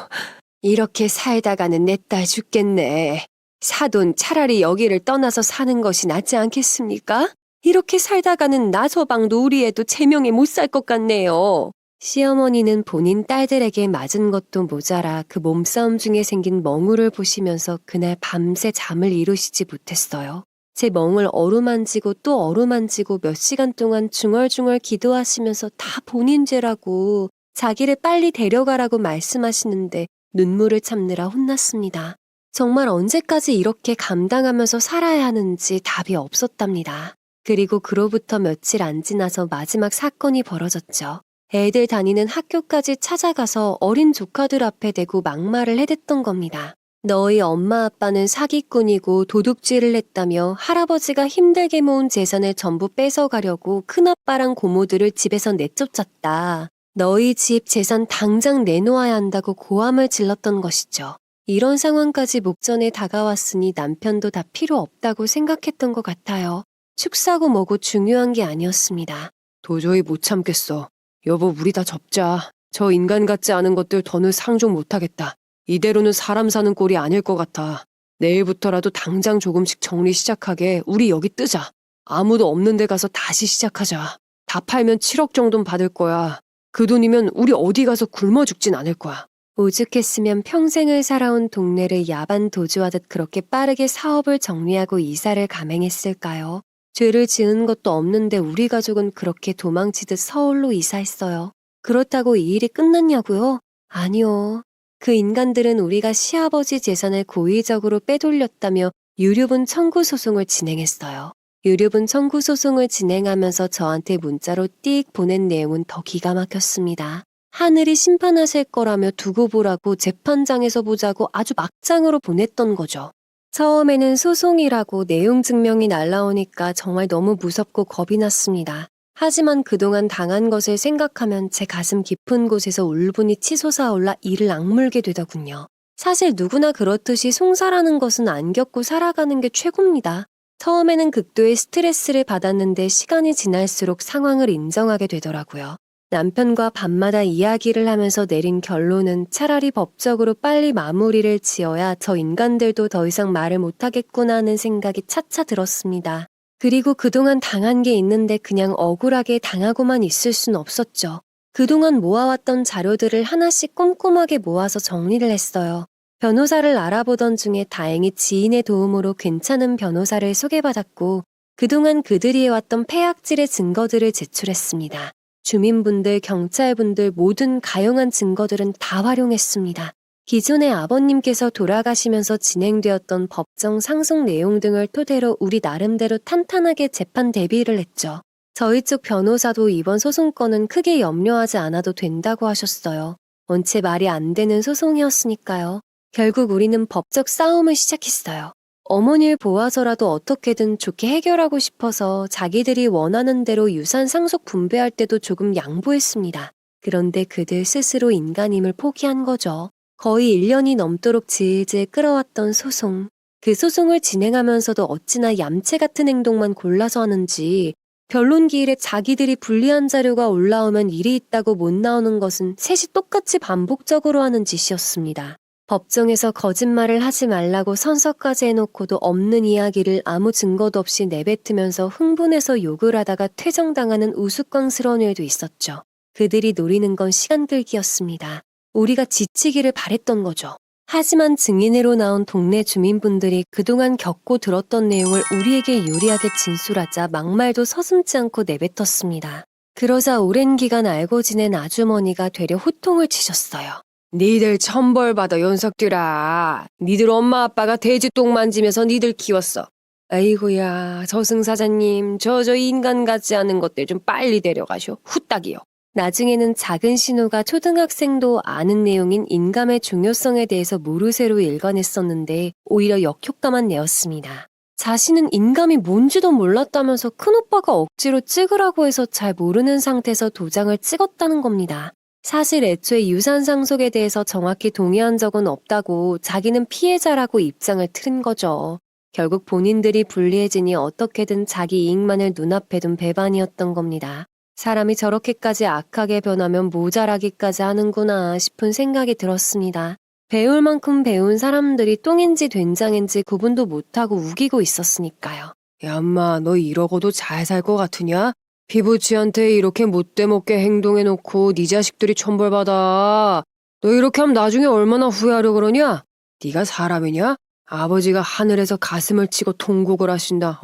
이렇게 살다가는 내 딸 죽겠네. 사돈 차라리 여기를 떠나서 사는 것이 낫지 않겠습니까? 이렇게 살다가는 나 서방도 우리 애도 제명에 못 살 것 같네요. 시어머니는 본인 딸들에게 맞은 것도 모자라 그 몸싸움 중에 생긴 멍울을 보시면서 그날 밤새 잠을 이루시지 못했어요. 제 멍을 어루만지고 또 어루만지고 몇 시간 동안 중얼중얼 기도하시면서 다 본인 죄라고 자기를 빨리 데려가라고 말씀하시는데 눈물을 참느라 혼났습니다. 정말 언제까지 이렇게 감당하면서 살아야 하는지 답이 없었답니다. 그리고 그로부터 며칠 안 지나서 마지막 사건이 벌어졌죠. 애들 다니는 학교까지 찾아가서 어린 조카들 앞에 대고 막말을 해댔던 겁니다. 너희 엄마 아빠는 사기꾼이고 도둑질을 했다며 할아버지가 힘들게 모은 재산을 전부 뺏어가려고 큰아빠랑 고모들을 집에서 내쫓았다. 너희 집 재산 당장 내놓아야 한다고 고함을 질렀던 것이죠. 이런 상황까지 목전에 다가왔으니 남편도 다 필요 없다고 생각했던 것 같아요. 축사고 뭐고 중요한 게 아니었습니다. 도저히 못 참겠어. 여보, 우리 다 접자. 저 인간 같지 않은 것들 더는 상종 못하겠다. 이대로는 사람 사는 꼴이 아닐 것 같아. 내일부터라도 당장 조금씩 정리 시작하게 우리 여기 뜨자. 아무도 없는 데 가서 다시 시작하자. 다 팔면 7억 정도는 받을 거야. 그 돈이면 우리 어디 가서 굶어 죽진 않을 거야. 오죽했으면 평생을 살아온 동네를 야반 도주하듯 그렇게 빠르게 사업을 정리하고 이사를 감행했을까요? 죄를 지은 것도 없는데 우리 가족은 그렇게 도망치듯 서울로 이사했어요. 그렇다고 이 일이 끝났냐고요? 아니요. 그 인간들은 우리가 시아버지 재산을 고의적으로 빼돌렸다며 유류분 청구 소송을 진행했어요. 유류분 청구 소송을 진행하면서 저한테 문자로 띡 보낸 내용은 더 기가 막혔습니다. 하늘이 심판하실 거라며 두고 보라고 재판장에서 보자고 아주 막장으로 보냈던 거죠. 처음에는 소송이라고 내용 증명이 날라오니까 정말 너무 무섭고 겁이 났습니다. 하지만 그동안 당한 것을 생각하면 제 가슴 깊은 곳에서 울분이 치솟아 올라 이를 악물게 되더군요. 사실 누구나 그렇듯이 송사라는 것은 안 겪고 살아가는 게 최고입니다. 처음에는 극도의 스트레스를 받았는데 시간이 지날수록 상황을 인정하게 되더라고요. 남편과 밤마다 이야기를 하면서 내린 결론은 차라리 법적으로 빨리 마무리를 지어야 저 인간들도 더 이상 말을 못하겠구나 하는 생각이 차차 들었습니다. 그리고 그동안 당한 게 있는데 그냥 억울하게 당하고만 있을 순 없었죠. 그동안 모아왔던 자료들을 하나씩 꼼꼼하게 모아서 정리를 했어요. 변호사를 알아보던 중에 다행히 지인의 도움으로 괜찮은 변호사를 소개받았고 그동안 그들이 해왔던 폐악질의 증거들을 제출했습니다. 주민분들, 경찰분들 모든 가용한 증거들은 다 활용했습니다. 기존의 아버님께서 돌아가시면서 진행되었던 법정 상속 내용 등을 토대로 우리 나름대로 탄탄하게 재판 대비를 했죠. 저희 쪽 변호사도 이번 소송건은 크게 염려하지 않아도 된다고 하셨어요. 원체 말이 안 되는 소송이었으니까요. 결국 우리는 법적 싸움을 시작했어요. 어머니를 보아서라도 어떻게든 좋게 해결하고 싶어서 자기들이 원하는 대로 유산 상속 분배할 때도 조금 양보했습니다. 그런데 그들 스스로 인간임을 포기한 거죠. 거의 1년이 넘도록 질질 끌어왔던 소송. 그 소송을 진행하면서도 어찌나 얌체 같은 행동만 골라서 하는지 변론 기일에 자기들이 불리한 자료가 올라오면 일이 있다고 못 나오는 것은 셋이 똑같이 반복적으로 하는 짓이었습니다. 법정에서 거짓말을 하지 말라고 선서까지 해놓고도 없는 이야기를 아무 증거도 없이 내뱉으면서 흥분해서 욕을 하다가 퇴정당하는 우스꽝스러운 일도 있었죠. 그들이 노리는 건 시간 끌기였습니다. 우리가 지치기를 바랬던 거죠. 하지만 증인으로 나온 동네 주민분들이 그동안 겪고 들었던 내용을 우리에게 유리하게 진술하자 막말도 서슴지 않고 내뱉었습니다. 그러자 오랜 기간 알고 지낸 아주머니가 되려 호통을 치셨어요. 니들 천벌받아 연석들아. 니들 엄마 아빠가 돼지 똥 만지면서 니들 키웠어. 아이고야 저승사자님 저 인간 같지 않은 것들 좀 빨리 데려가쇼. 후딱이요. 나중에는 작은 신우가 초등학생도 아는 내용인 인감의 중요성에 대해서 모르쇠로 읽어냈었는데 오히려 역효과만 내었습니다. 자신은 인감이 뭔지도 몰랐다면서 큰오빠가 억지로 찍으라고 해서 잘 모르는 상태에서 도장을 찍었다는 겁니다. 사실 애초에 유산 상속에 대해서 정확히 동의한 적은 없다고 자기는 피해자라고 입장을 틀은 거죠. 결국 본인들이 불리해지니 어떻게든 자기 이익만을 눈앞에 둔 배반이었던 겁니다. 사람이 저렇게까지 악하게 변하면 모자라기까지 하는구나 싶은 생각이 들었습니다. 배울 만큼 배운 사람들이 똥인지 된장인지 구분도 못하고 우기고 있었으니까요. 야 엄마 너 이러고도 잘 살 것 같으냐? 피부치한테 이렇게 못되먹게 행동해놓고 네 자식들이 천벌받아. 너 이렇게 하면 나중에 얼마나 후회하려 그러냐? 네가 사람이냐? 아버지가 하늘에서 가슴을 치고 통곡을 하신다.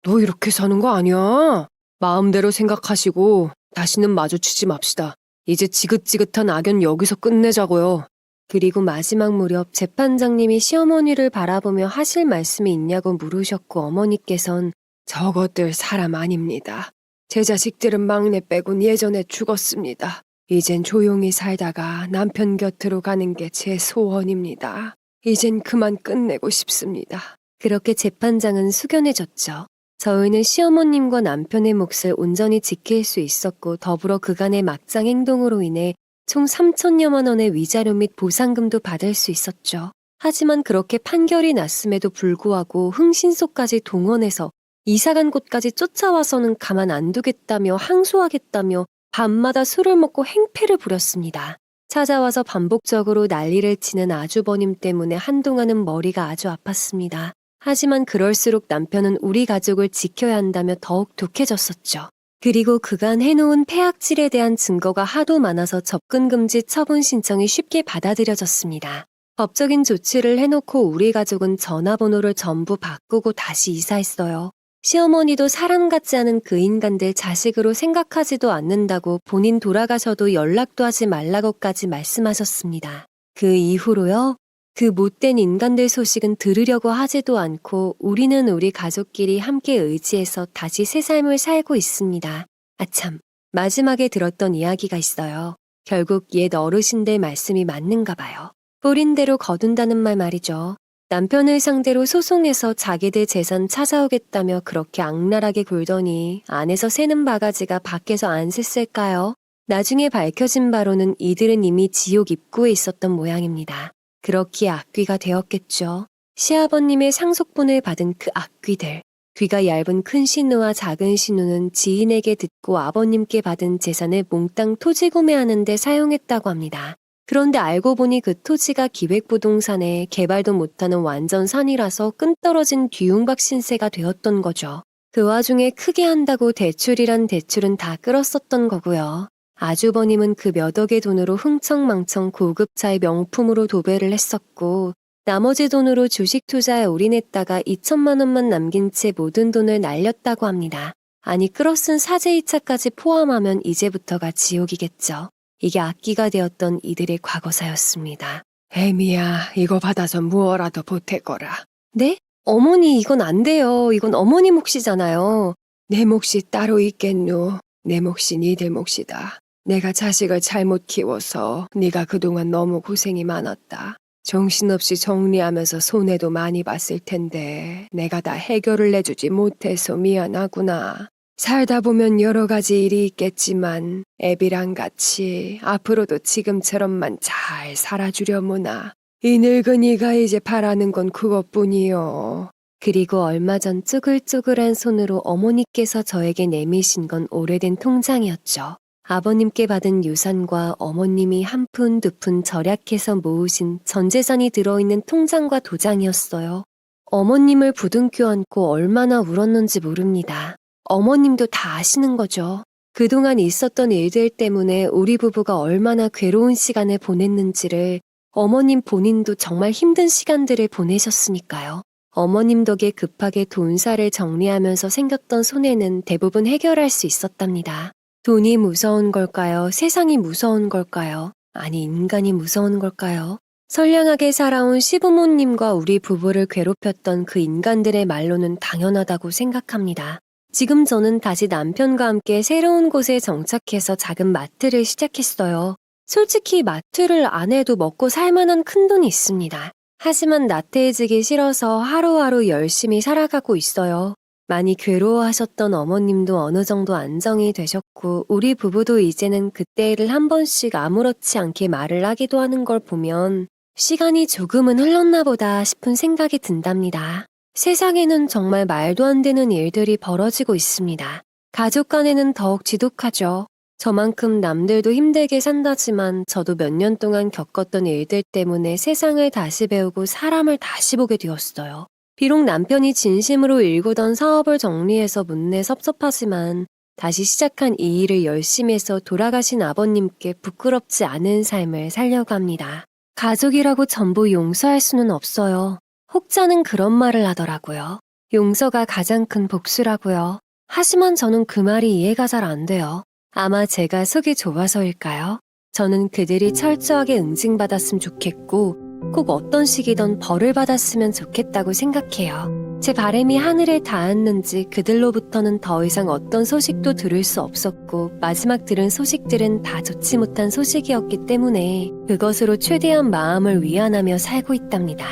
너 이렇게 사는 거 아니야. 마음대로 생각하시고 다시는 마주치지 맙시다. 이제 지긋지긋한 악연 여기서 끝내자고요. 그리고 마지막 무렵 재판장님이 시어머니를 바라보며 하실 말씀이 있냐고 물으셨고 어머니께선 저것들 사람 아닙니다. 제 자식들은 막내 빼곤 예전에 죽었습니다. 이젠 조용히 살다가 남편 곁으로 가는 게 제 소원입니다. 이젠 그만 끝내고 싶습니다. 그렇게 재판장은 숙연해졌죠. 저희는 시어머님과 남편의 몫을 온전히 지킬 수 있었고 더불어 그간의 막장 행동으로 인해 총 3천여만 원의 위자료 및 보상금도 받을 수 있었죠. 하지만 그렇게 판결이 났음에도 불구하고 흥신소까지 동원해서 이사간 곳까지 쫓아와서는 가만 안 두겠다며 항소하겠다며 밤마다 술을 먹고 행패를 부렸습니다. 찾아와서 반복적으로 난리를 치는 아주버님 때문에 한동안은 머리가 아주 아팠습니다. 하지만 그럴수록 남편은 우리 가족을 지켜야 한다며 더욱 독해졌었죠. 그리고 그간 해놓은 폐악질에 대한 증거가 하도 많아서 접근금지 처분 신청이 쉽게 받아들여졌습니다. 법적인 조치를 해놓고 우리 가족은 전화번호를 전부 바꾸고 다시 이사했어요. 시어머니도 사람 같지 않은 그 인간들 자식으로 생각하지도 않는다고 본인 돌아가셔도 연락도 하지 말라고까지 말씀하셨습니다. 그 이후로요. 그 못된 인간들 소식은 들으려고 하지도 않고 우리는 우리 가족끼리 함께 의지해서 다시 새 삶을 살고 있습니다. 아참, 마지막에 들었던 이야기가 있어요. 결국 옛 어르신들 말씀이 맞는가 봐요. 뿌린 대로 거둔다는 말 말이죠. 남편을 상대로 소송해서 자기들 재산 찾아오겠다며 그렇게 악랄하게 굴더니 안에서 새는 바가지가 밖에서 안 샜을까요? 나중에 밝혀진 바로는 이들은 이미 지옥 입구에 있었던 모양입니다. 그렇기에 악귀가 되었겠죠. 시아버님의 상속분을 받은 그 악귀들. 귀가 얇은 큰 신우와 작은 신우는 지인에게 듣고 아버님께 받은 재산을 몽땅 토지 구매하는 데 사용했다고 합니다. 그런데 알고 보니 그 토지가 기획부동산에 개발도 못하는 완전 산이라서 끈떨어진 뒤움박 신세가 되었던 거죠. 그 와중에 크게 한다고 대출이란 대출은 다 끌었었던 거고요. 아주버님은 그 몇 억의 돈으로 흥청망청 고급차의 명품으로 도배를 했었고 나머지 돈으로 주식 투자에 올인했다가 2천만 원만 남긴 채 모든 돈을 날렸다고 합니다. 아니 끌어쓴 사재이차까지 포함하면 이제부터가 지옥이겠죠. 이게 악기가 되었던 이들의 과거사였습니다. 애미야, 이거 받아서 무어라도 보태거라. 네? 어머니 이건 안 돼요. 이건 어머니 몫이잖아요. 내 몫이 따로 있겠노. 내 몫이 니들 몫이다. 내가 자식을 잘못 키워서 네가 그동안 너무 고생이 많았다. 정신없이 정리하면서 손해도 많이 봤을 텐데 내가 다 해결을 내주지 못해서 미안하구나. 살다 보면 여러 가지 일이 있겠지만 애비랑 같이 앞으로도 지금처럼만 잘 살아주려무나. 이 늙은이가 이제 바라는 건 그것뿐이요. 그리고 얼마 전 쪼글쪼글한 손으로 어머니께서 저에게 내미신 건 오래된 통장이었죠. 아버님께 받은 유산과 어머님이 한 푼, 두 푼 절약해서 모으신 전 재산이 들어있는 통장과 도장이었어요. 어머님을 부둥켜 안고 얼마나 울었는지 모릅니다. 어머님도 다 아시는 거죠. 그동안 있었던 일들 때문에 우리 부부가 얼마나 괴로운 시간을 보냈는지를 어머님 본인도 정말 힘든 시간들을 보내셨으니까요. 어머님 덕에 급하게 돈사를 정리하면서 생겼던 손해는 대부분 해결할 수 있었답니다. 돈이 무서운 걸까요? 세상이 무서운 걸까요? 아니, 인간이 무서운 걸까요? 선량하게 살아온 시부모님과 우리 부부를 괴롭혔던 그 인간들의 말로는 당연하다고 생각합니다. 지금 저는 다시 남편과 함께 새로운 곳에 정착해서 작은 마트를 시작했어요. 솔직히 마트를 안 해도 먹고 살만한 큰돈이 있습니다. 하지만 나태해지기 싫어서 하루하루 열심히 살아가고 있어요. 많이 괴로워하셨던 어머님도 어느 정도 안정이 되셨고 우리 부부도 이제는 그때 일을 한 번씩 아무렇지 않게 말을 하기도 하는 걸 보면 시간이 조금은 흘렀나 보다 싶은 생각이 든답니다. 세상에는 정말 말도 안 되는 일들이 벌어지고 있습니다. 가족 간에는 더욱 지독하죠. 저만큼 남들도 힘들게 산다지만 저도 몇 년 동안 겪었던 일들 때문에 세상을 다시 배우고 사람을 다시 보게 되었어요. 비록 남편이 진심으로 일구던 사업을 정리해서 못내 섭섭하지만 다시 시작한 이 일을 열심히 해서 돌아가신 아버님께 부끄럽지 않은 삶을 살려고 합니다. 가족이라고 전부 용서할 수는 없어요. 혹자는 그런 말을 하더라고요. 용서가 가장 큰 복수라고요. 하지만 저는 그 말이 이해가 잘 안 돼요. 아마 제가 속이 좁아서일까요? 저는 그들이 철저하게 응징받았으면 좋겠고 꼭 어떤 식이든 벌을 받았으면 좋겠다고 생각해요. 제 바람이 하늘에 닿았는지 그들로부터는 더 이상 어떤 소식도 들을 수 없었고 마지막 들은 소식들은 다 좋지 못한 소식이었기 때문에 그것으로 최대한 마음을 위안하며 살고 있답니다.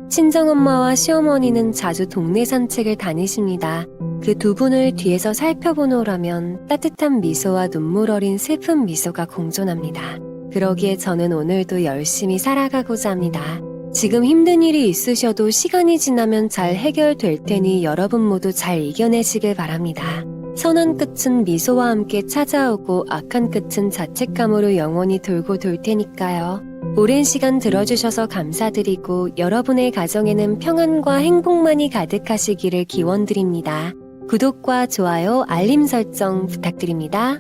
친정엄마와 시어머니는 자주 동네 산책을 다니십니다. 그 두 분을 뒤에서 살펴보노라면 따뜻한 미소와 눈물 어린 슬픈 미소가 공존합니다. 그러기에 저는 오늘도 열심히 살아가고자 합니다. 지금 힘든 일이 있으셔도 시간이 지나면 잘 해결될 테니 여러분 모두 잘 이겨내시길 바랍니다. 선한 끝은 미소와 함께 찾아오고 악한 끝은 자책감으로 영원히 돌고 돌 테니까요. 오랜 시간 들어주셔서 감사드리고 여러분의 가정에는 평안과 행복만이 가득하시기를 기원드립니다. 구독과 좋아요, 알림 설정 부탁드립니다.